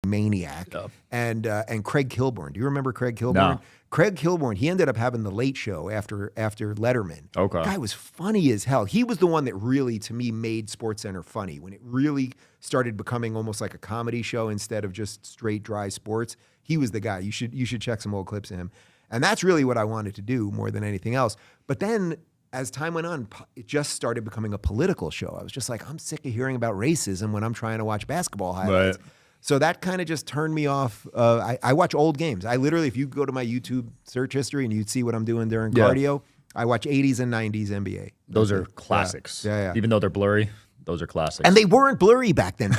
maniac, and Craig Kilborn. Do you remember Craig Kilborn? No. Craig Kilborn, he ended up having the Late Show after Letterman. Okay. The guy was funny as hell. He was the one that really, to me, made SportsCenter funny. When it really started becoming almost like a comedy show instead of just straight, dry sports, he was the guy. You should check some old clips of him. And that's really what I wanted to do more than anything else. But then as time went on, it just started becoming a political show. I was just like, I'm sick of hearing about racism when I'm trying to watch basketball highlights. Right. So that kind of just turned me off. I watch old games. I literally, if you go to my YouTube search history and you'd see what I'm doing during cardio, I watch 80s and 90s NBA. Those are classics. Yeah. Even though they're blurry, those are classics. And they weren't blurry back then.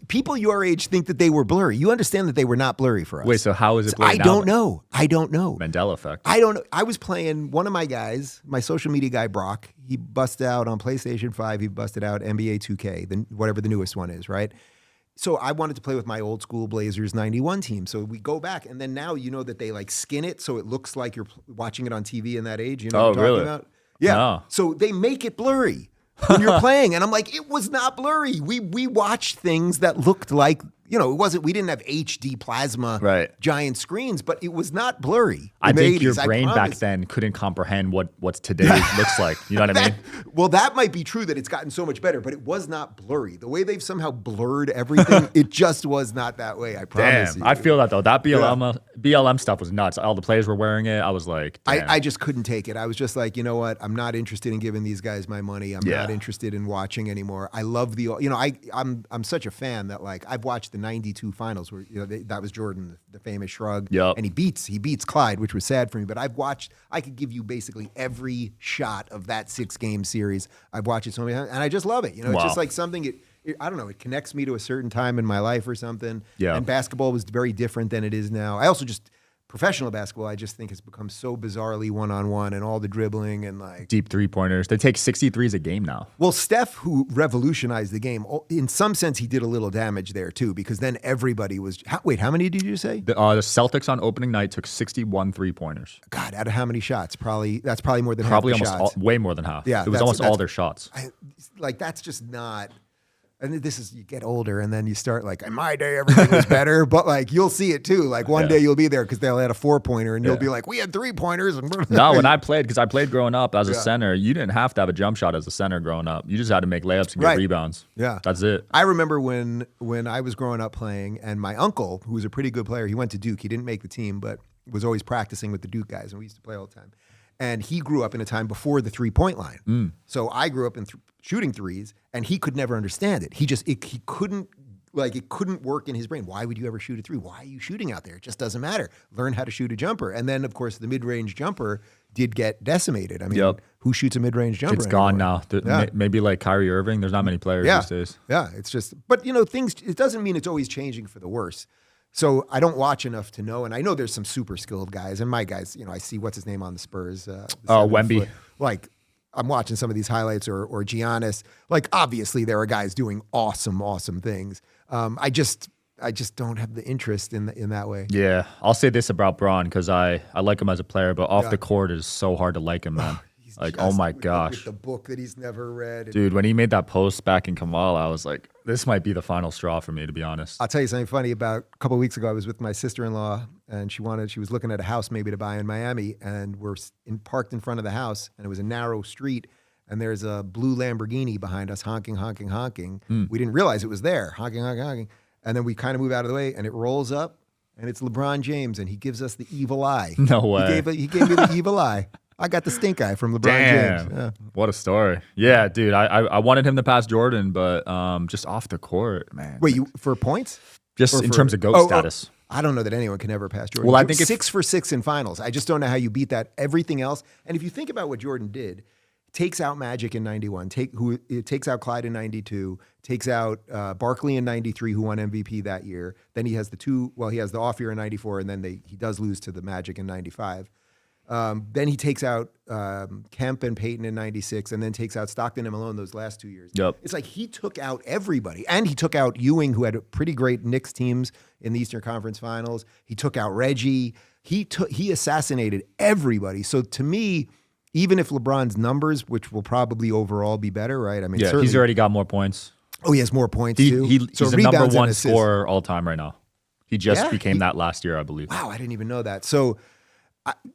People your age think that they were blurry. You understand that they were not blurry for us. Wait, so how is it blurry now? I don't know. Mandela effect. I don't know. I was playing one of my guys, my social media guy, Brock. He busted out on PlayStation 5. He busted out NBA 2K, whatever the newest one is, right? So I wanted to play with my old school Blazers 91 team. So we go back, and then now that they like skin it so it looks like you're watching it on TV in that age. You know what I'm talking about? Yeah. No. So they make it blurry when you're playing, and I'm like, it was not blurry. We watched things that looked like, it wasn't. We didn't have HD plasma giant screens, but it was not blurry. I think your brain back then couldn't comprehend what today looks like. You know what I mean? Well, that might be true that it's gotten so much better, but it was not blurry. The way they've somehow blurred everything, it just was not that way. I promise you. I feel that though. That BLM stuff was nuts. All the players were wearing it. I was like, damn. I just couldn't take it. I was just like, you know what? I'm not interested in giving these guys my money. I'm not interested in watching anymore. I love I'm such a fan that like I've watched the 92 finals where that was Jordan, the famous shrug, and he beats Clyde, which was sad for me. But I could give you basically every shot of that 6-game series. I've watched it so many times, and I just love it. It's just like something. I don't know. It connects me to a certain time in my life or something. Yeah. And basketball was very different than it is now. I also professional basketball, I just think has become so bizarrely one-on-one and all the dribbling and like deep three-pointers. They take 63s a game now. Well, Steph, who revolutionized the game, in some sense, he did a little damage there too, because then everybody was. Wait, how many did you say? The Celtics on opening night took 61 three-pointers. God, out of how many shots? That's probably more than probably half the almost shots. Way more than half. Yeah, it was almost all their shots. That's just not. And this is, you get older and then you start like, in my day, everything was better. But like, you'll see it too. Like one day you'll be there because they'll add a 4-pointer and you'll be like, we had 3-pointers. No, when I played, because I played growing up as a center, you didn't have to have a jump shot as a center growing up. You just had to make layups and get rebounds. Yeah. That's it. I remember when I was growing up playing, and my uncle, who was a pretty good player, he went to Duke. He didn't make the team, but was always practicing with the Duke guys. And we used to play all the time. And he grew up in a time before the 3-point line. So I grew up in shooting threes, and he could never understand it. He couldn't, like, it couldn't work in his brain. Why would you ever shoot a three? Why are you shooting out there? It just doesn't matter. Learn how to shoot a jumper. And then, of course, the mid-range jumper did get decimated. I mean, who shoots a mid-range jumper It's gone now. Maybe like Kyrie Irving. There's not many players these days. Yeah, it's just, but it doesn't mean it's always changing for the worse. So I don't watch enough to know, and I know there's some super skilled guys, and my guys, I see what's his name on the Spurs. Wemby. Like, I'm watching some of these highlights or Giannis. Like, obviously there are guys doing awesome things. I just don't have the interest in that way. Yeah, I'll say this about Bron because I like him as a player, but off the court is so hard to like him, man. Like, oh my gosh. With the book that he's never read. Dude, when he made that post back in Kamala, I was like, this might be the final straw for me, to be honest. I'll tell you something funny. About a couple of weeks ago, I was with my sister-in-law, and she was looking at a house maybe to buy in Miami, and we're parked in front of the house, and it was a narrow street, and there's a blue Lamborghini behind us, honking, honking, honking. We didn't realize it was there, honking, honking, honking. And then we kind of move out of the way, and it rolls up, and it's LeBron James, and he gives us the evil eye. No way. He gave me the evil eye. I got the stink eye from LeBron James. Yeah. What a story. Yeah, dude, I wanted him to pass Jordan, but just off the court, man. Wait, you for points? Just in terms of GOAT status. I don't know that anyone can ever pass Jordan. Well, I think it's 6 for 6 in finals. I just don't know how you beat that. Everything else, and if you think about what Jordan did, takes out Magic in 91, takes out Clyde in 92, takes out Barkley in 93, who won MVP that year. Then he has he has the off year in 94, and then he does lose to the Magic in 95. Then he takes out Kemp and Peyton in 96, and then takes out Stockton and Malone those last 2 years. Yep. It's like he took out everybody. And he took out Ewing, who had pretty great Knicks teams in the Eastern Conference Finals. He took out Reggie. He assassinated everybody. So to me, even if LeBron's numbers, which will probably overall be better, right? I mean, yeah, he's already got more points. Oh, he has more points too. He's the number one scorer all time right now. He just became that last year, I believe. Wow, I didn't even know that. So,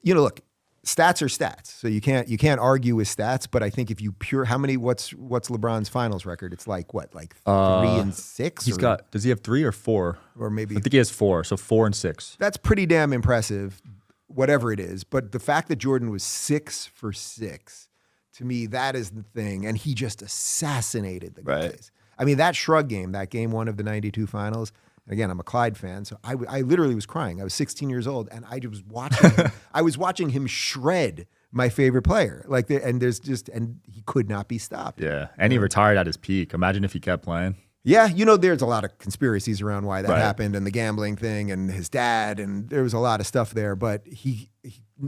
look, stats are stats. So you can't argue with stats. But I think if you what's LeBron's finals record? It's like what, like 3 and 6? Does he have 3 or 4? Or maybe I think he has 4. So 4 and 6. That's pretty damn impressive, whatever it is. But the fact that Jordan was 6 for 6, to me, that is the thing. And he just assassinated the guys. Right. I mean, that shrug game, that game 1 of the 92 finals. Again, I'm a Clyde fan, so I literally was crying. I was 16 years old, and I was watching him. I was watching him shred my favorite player. And he could not be stopped. Yeah, and he retired at his peak. Imagine if he kept playing. Yeah, there's a lot of conspiracies around why that happened, and the gambling thing, and his dad, and there was a lot of stuff there. But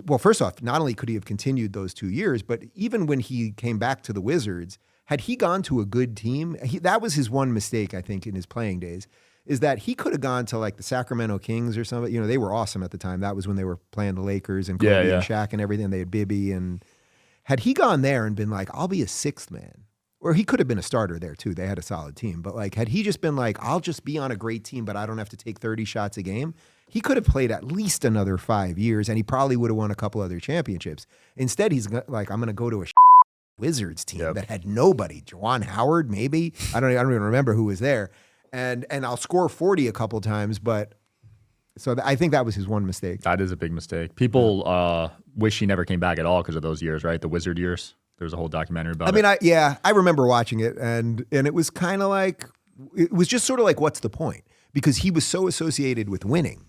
well, first off, not only could he have continued those 2 years, but even when he came back to the Wizards, had he gone to a good team, that was his one mistake, I think, in his playing days, is that he could have gone to like the Sacramento Kings or something. They were awesome at the time. That was when they were playing the Lakers and Kobe and Shaq and everything. They had Bibby. And had he gone there and been like, I'll be a 6th man, or he could have been a starter there too. They had a solid team. But like, had he just been like, I'll just be on a great team, but I don't have to take 30 shots a game, he could have played at least another 5 years, and he probably would have won a couple other championships. Instead, he's like, I'm going to go to a Wizards team that had nobody. Juwan Howard, maybe. I don't even remember who was there. And I'll score 40 a couple times, but so I think that was his one mistake. That is a big mistake. People wish he never came back at all because of those years, right? The Wizard years. There was a whole documentary about it. I remember watching it, and it was kind of like, it was just sort of like, what's the point? Because he was so associated with winning.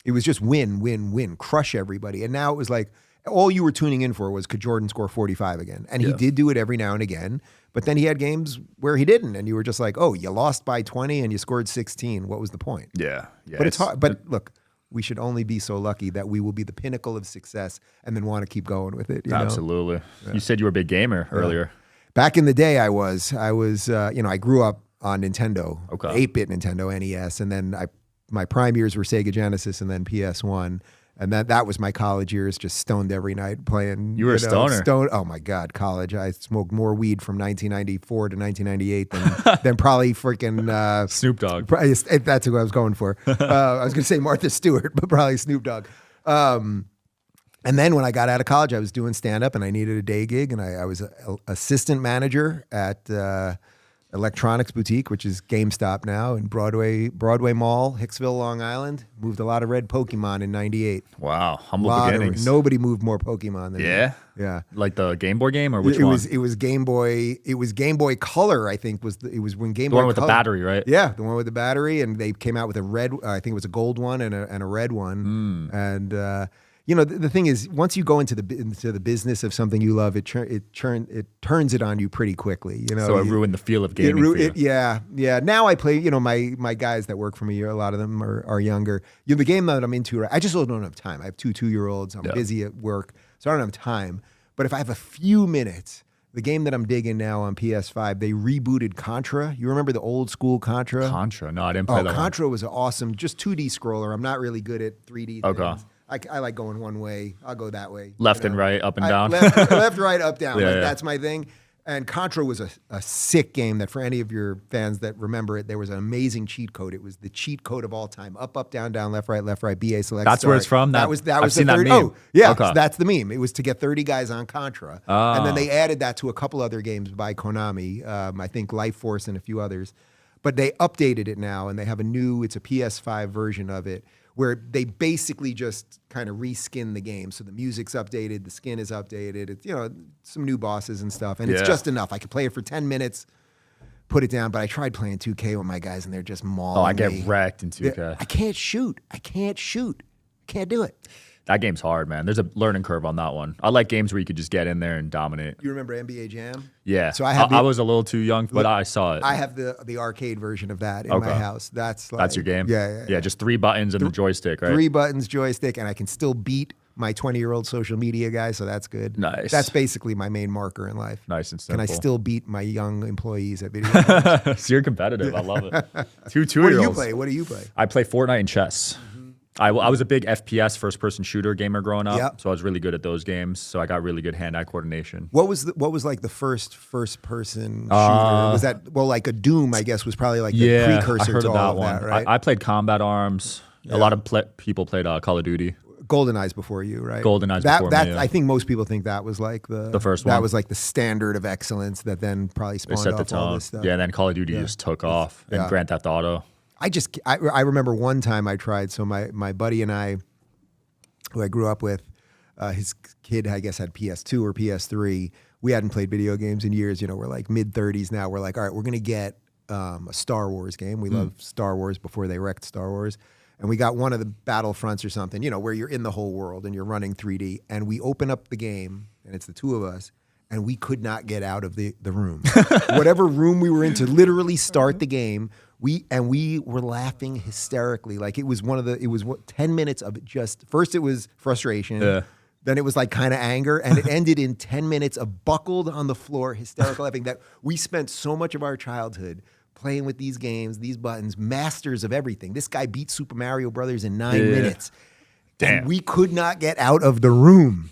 It was just win, win, win, crush everybody. And now it was like, all you were tuning in for was, could Jordan score 45 again? And he did do it every now and again, but then he had games where he didn't, and you were just like, oh, you lost by 20 and you scored 16. What was the point? Yeah. But it's hard. But look, we should only be so lucky that we will be the pinnacle of success and then want to keep going with it. Absolutely. You said you were a big gamer earlier. Back in the day, I was, I grew up on Nintendo, 8-bit Nintendo, NES, and then my prime years were Sega Genesis and then PS1. And that was my college years, just stoned every night playing. You were a stoner. Oh my God, college. I smoked more weed from 1994 to 1998 than probably freaking Snoop Dogg. That's who I was going for. I was going to say Martha Stewart, but probably Snoop Dogg. And then when I got out of college, I was doing stand-up and I needed a day gig, and I was an assistant manager at Electronics Boutique, which is GameStop now, in Broadway Mall, Hicksville, Long Island. Moved a lot of red Pokemon in '98. Wow, humble beginnings. Nobody moved more Pokemon than me. Yeah. Like the Game Boy game, or which one? It was Game Boy. It was Game Boy Color, I think. It was when Game Boy. The one with Color, the battery, right? Yeah, the one with the battery, and they came out with a red. I think it was a gold one and a red one. And the thing is, once you go into the business of something you love, it turns it on you pretty quickly. So it ruined the feel of gaming for you. Yeah. Now I play. My guys that work for me, a lot of them are younger. The game that I'm into, I just don't have time. I have 2 2-year-olds. I'm busy at work, so I don't have time. But if I have a few minutes, the game that I'm digging now on PS5, they rebooted Contra. You remember the old school Contra? Contra? No, I didn't play that Contra was awesome. Just 2D scroller. I'm not really good at 3D things. I like going one way. I'll go that way. Left and right, up and down. Left, right, up, down. Yeah, Like, yeah. that's my thing. And Contra was a sick game that for any of your fans that remember it, there was an amazing cheat code. It was the cheat code of all time. Up, down, left, right, BA select. That's start. where it's from? That was I've the seen that third. meme. Oh, yeah, Okay. so that's the meme. It was to get 30 guys on Contra. Oh. And then they added that to a couple other games by Konami. I think Life Force and a few others. But they updated it now, and they have it's a PS5 version of it, where they basically just kind of reskin the game. So the music's updated, the skin is updated, it's, some new bosses and stuff. And it's just enough. I could play it for 10 minutes, put it down, but I tried playing 2K with my guys, and they're just mauling Oh, I get me. wrecked in 2K. I can't shoot. Can't do it. That game's hard, man. There's a learning curve on that one. I like games where you could just get in there and dominate. You remember NBA Jam? Yeah. So I was a little too young, but I saw it. I have the arcade version of that in my house. That's your game? Yeah. Just 3 buttons and the joystick, right? 3 buttons, joystick, and I can still beat my 20-year-old social media guy, so that's good. Nice. That's basically my main marker in life. Nice and simple. Can I still beat my young employees at video games? So you're competitive. I love it. Two What do two-year-olds. What do you play? I play Fortnite and chess. I was a big FPS first-person shooter gamer growing up, so I was really good at those games. So I got really good hand-eye coordination. What was like the first-person shooter? Was that like a Doom? I guess was probably like the precursor I heard to of all that of one. that, right? I played Combat Arms. A lot of people played Call of Duty. GoldenEye's before you, right? GoldenEye's before me, yeah. I think most people think that was like the first That one. was like the standard of excellence that then probably They spawned set the off all tone. this stuff. Yeah, and then Call of Duty just took off. And Grand Theft Auto. I remember one time I tried. So my buddy and I, who I grew up with, his kid I guess had PS2 or PS3. We hadn't played video games in years. We're like mid-30s now. We're like, all right, we're gonna get a Star Wars game. We love Star Wars before they wrecked Star Wars. And we got one of the Battlefronts or something, where you're in the whole world and you're running 3D. And we open up the game, and it's the two of us, and we could not get out of the room. Whatever room we were in to literally start the game, we were laughing hysterically. Like it was 10 minutes of just, first it was frustration, then it was like kind of anger, and it ended in 10 minutes of buckled on the floor, hysterical laughing. That we spent so much of our childhood playing with these games, these buttons, masters of everything. This guy beat Super Mario Brothers in 9 minutes. Damn. And we could not get out of the room.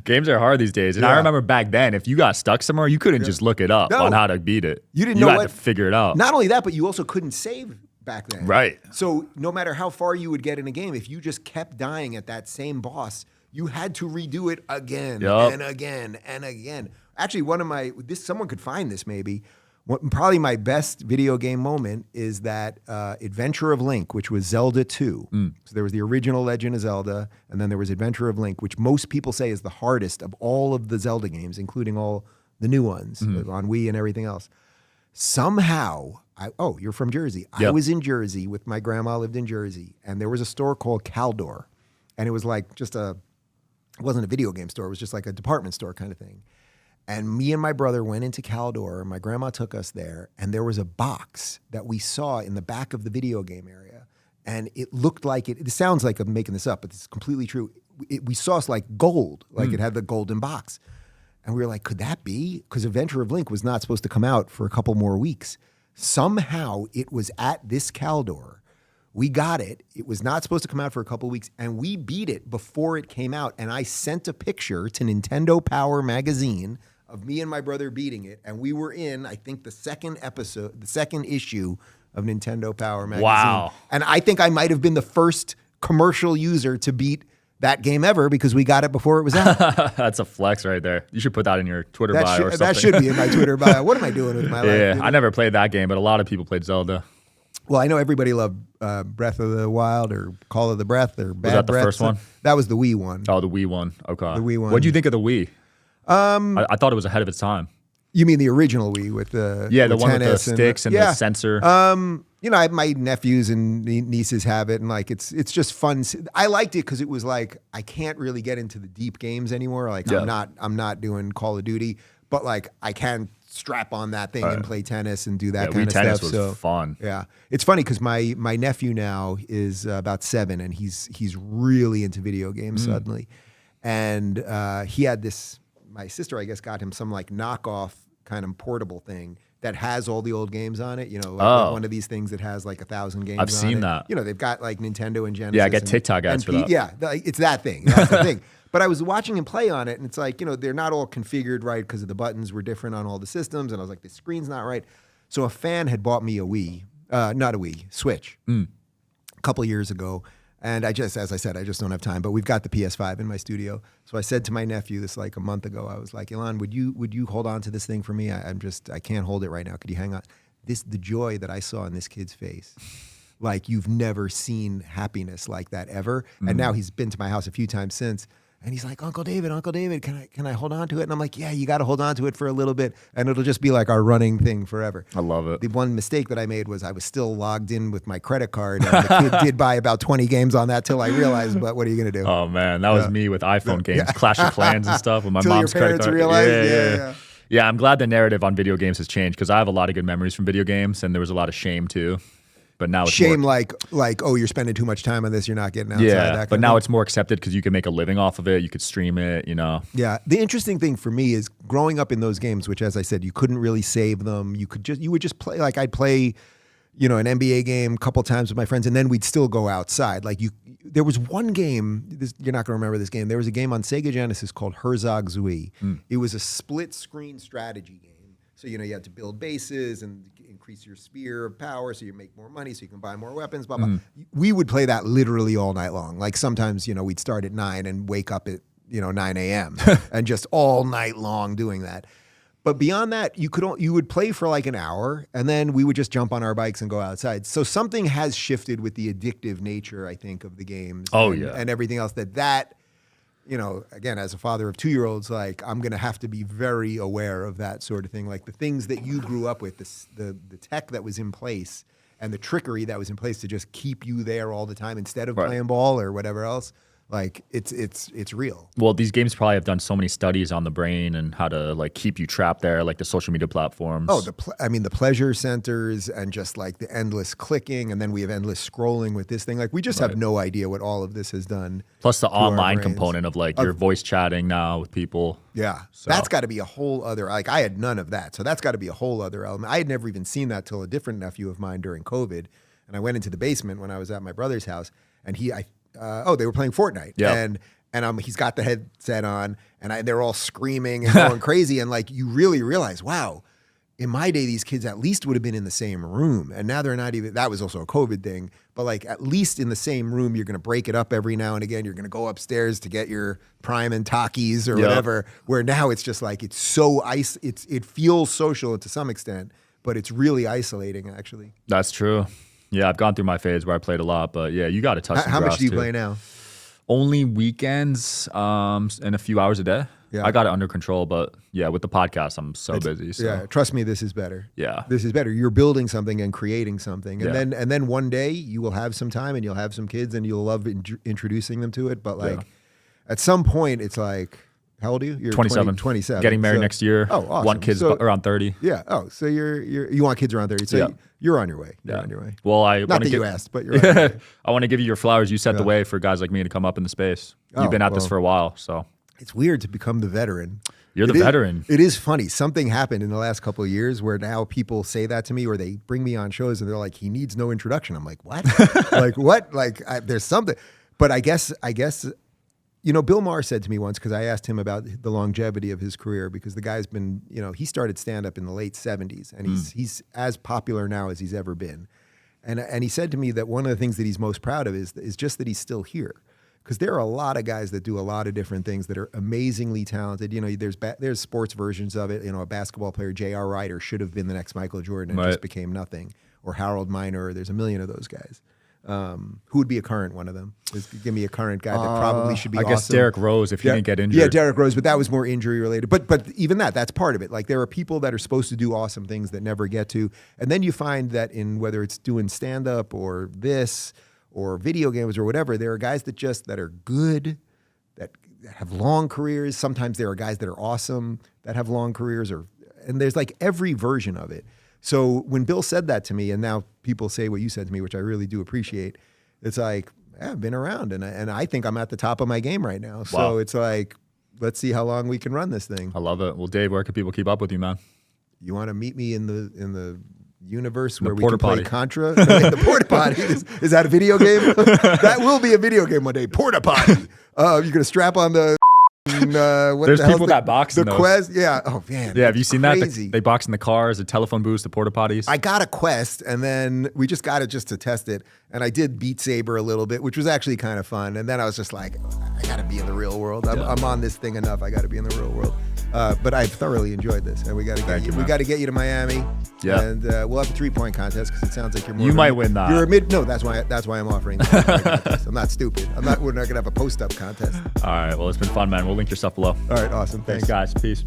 Games are hard these days. And I remember back then, if you got stuck somewhere, you couldn't just look it up on how to beat it. You didn't know had to figure it out. Not only that, but you also couldn't save back then. Right. So no matter how far you would get in a game, if you just kept dying at that same boss, you had to redo it again and again and again. Actually, someone could find this maybe. Probably my best video game moment is that Adventure of Link, which was Zelda 2. So there was the original Legend of Zelda, and then there was Adventure of Link, which most people say is the hardest of all of the Zelda games, including all the new ones on Wii and everything else. Somehow, you're from Jersey. Yep. I was in Jersey with my grandma, lived in Jersey, and there was a store called Caldor, and it was like it wasn't a video game store, it was just like a department store kind of thing. And me and my brother went into Caldor. My grandma took us there, and there was a box that we saw in the back of the video game area. And it looked like it sounds like I'm making this up, but it's completely true. We saw it like gold, like it had the golden box. And we were like, could that be? Because Adventure of Link was not supposed to come out for a couple more weeks. Somehow it was at this Caldor. We got it. It was not supposed to come out for a couple weeks, and we beat it before it came out. And I sent a picture to Nintendo Power magazine of me and my brother beating it, and we were in, I think, the second issue of Nintendo Power magazine. Wow. And I think I might have been the first commercial user to beat that game ever because we got it before it was out. That's a flex right there. You should put that in your Twitter bio or something. That should be in my Twitter bio. What am I doing with my life? Yeah, I never played that game, but a lot of people played Zelda. Well, I know everybody loved Breath of the Wild or Call of the Breath or Bad Was that the Breath. first one? That was the Wii one. Oh, the Wii one. Okay. The Wii one. What do you think of the Wii? I thought it was ahead of its time. You mean the original Wii with the the one with the tennis sticks and the sensor? My nephews and nieces have it, and like it's just fun. I liked it because it was like I can't really get into the deep games anymore. Like I'm not doing Call of Duty, but like I can strap on that thing and play tennis and do that kind Wii of tennis stuff. was fun. Yeah, it's funny because my nephew now is about 7, and he's really into video games suddenly, and he had this. My sister, I guess, got him some like knockoff kind of portable thing, that has all the old games on it. You know, like one of these things that has like 1,000 games. I've seen that. You know, they've got like Nintendo and Genesis. Yeah, I get TikTok ads for that. Yeah, it's that thing. That's the thing. But I was watching him play on it, and it's like, you know, they're not all configured right because the buttons were different on all the systems, and I was like, the screen's not right. So a fan had bought me a Wii, not a Wii, Switch, a couple years ago. And as I said, I just don't have time. But we've got the PS5 in my studio. So I said to my nephew this like a month ago, I was like, Elon, would you hold on to this thing for me? I can't hold it right now. Could you hang on? The joy that I saw in this kid's face, like you've never seen happiness like that ever. And now he's been to my house a few times since. And he's like, Uncle David, can I hold on to it? And I'm like, yeah, you got to hold on to it for a little bit. And it'll just be like our running thing forever. I love it. The one mistake that I made was I was still logged in with my credit card. And the kid did buy about 20 games on that till I realized, but what are you going to do? Oh, man, that was me with iPhone games, Clash of Clans and stuff with my mom's credit card. Realized? Yeah, I'm glad the narrative on video games has changed because I have a lot of good memories from video games, and there was a lot of shame too. But now it's shame, more, like, oh, you're spending too much time on this, you're not getting outside. Yeah, but now it's more accepted because you can make a living off of it. You could stream it, you know. Yeah, the interesting thing for me is growing up in those games, which, as I said, you couldn't really save them. You would just play. Like I'd play, you know, an NBA game a couple times with my friends, and then we'd still go outside. Like there was one game. You're not going to remember this game. There was a game on Sega Genesis called Herzog Zwei. It was a split-screen strategy game. So, you know, you had to build bases and increase your sphere of power so you make more money so you can buy more weapons, blah, blah. We would play that literally all night long. Like sometimes, you know, we'd start at 9 and wake up at, you know, 9 a.m. and just all night long doing that. But beyond that, you would play for like an hour and then we would just jump on our bikes and go outside. So something has shifted with the addictive nature, I think, of the games. And everything else that you know, again, as a father of 2-year-olds, like I'm going to have to be very aware of that sort of thing. Like the things that you grew up with, the tech that was in place and the trickery that was in place to just keep you there all the time instead of playing ball or whatever else. Like it's real. Well, these games probably have done so many studies on the brain and how to like keep you trapped there, like the social media platforms. Oh, the pleasure centers and just like the endless clicking, and then we have endless scrolling with this thing. Like we just have no idea what all of this has done. Plus the online component of like your voice chatting now with people. Yeah, so that's got to be a whole other. Like I had none of that, so that's got to be a whole other element. I had never even seen that till a different nephew of mine during COVID, and I went into the basement when I was at my brother's house, and they were playing Fortnite. Yep. And he's got the headset on, and they're all screaming and going crazy. And like you really realize, wow, in my day, these kids at least would have been in the same room. And now they're not even, that was also a COVID thing, but like at least in the same room, you're going to break it up every now and again. You're going to go upstairs to get your Prime and Takis or whatever, where now it's just like, it's so it feels social to some extent, but it's really isolating actually. That's true. Yeah, I've gone through my phase where I played a lot, but yeah, you got to touch the grass. How much do you play now? Only weekends and a few hours a day. Yeah. I got it under control, but yeah, with the podcast, I'm so busy. So. Yeah, trust me, this is better. Yeah, this is better. You're building something and creating something, and then one day you will have some time and you'll have some kids and you'll love introducing them to it. But like at some point, it's like, how old are you? You're 27. 27. Getting married next year. Oh, awesome. One kid's around 30. Yeah. Oh, so you want kids around 30. So you're on your way. You're on your way. Well, not that you asked, but you're on your way. I want to give you your flowers. You set the way for guys like me to come up in the space. You've been at this for a while, so. It's weird to become the veteran. You're the veteran. It is funny. Something happened in the last couple of years where now people say that to me, or they bring me on shows and they're like, he needs no introduction. I'm like, what? Like what? Like there's something. But I guess, you know, Bill Maher said to me once, because I asked him about the longevity of his career, because the guy's been, you know, he started stand-up in the late 70s, and he's as popular now as he's ever been. And he said to me that one of the things that he's most proud of is just that he's still here. Because there are a lot of guys that do a lot of different things that are amazingly talented. You know, there's sports versions of it. You know, a basketball player, J.R. Ryder, should have been the next Michael Jordan and just became nothing. Or Harold Miner. There's a million of those guys. Who would be a current one of them? Give me a current guy that probably should be awesome. I guess Derrick Rose, if he didn't get injured. Yeah, Derrick Rose, but that was more injury related. But even that's part of it. Like there are people that are supposed to do awesome things that never get to. And then you find that in whether it's doing stand-up or this or video games or whatever, there are guys that are good, that have long careers. Sometimes there are guys that are awesome that have long careers, and there's like every version of it. So when Bill said that to me, and now people say what you said to me, which I really do appreciate, it's like, I've been around, and I think I'm at the top of my game right now. So it's like, let's see how long we can run this thing. I love it. Well, Dave, where can people keep up with you, man? you want to meet me in the universe where we porta can play potty. Contra? No, wait, the porta potty is that a video game? That will be a video game one day. Porta potty. You're gonna strap on the. What There's the hell's people that box in the those. Quest. Yeah. Oh man. Yeah, have you seen crazy. that? They box in the cars, the telephone booths, the porta potties. I got a Quest, and then we just got it just to test it. And I did Beat Saber a little bit, which was actually kind of fun. And then I was just like, I got to be in the real world. I'm on this thing enough. I got to be in the real world. But I've thoroughly enjoyed this, and we got to get you. We got to get you to Miami. Yeah. And we'll have a 3-point contest because it sounds like you're more. You might win that. You're a mid. No, that's why I'm offering. The 3-point contest. I'm not stupid. We're not gonna have a post-up contest. All right. Well, it's been fun, man. We'll link your stuff below. All right. Awesome. Thanks, guys. Peace.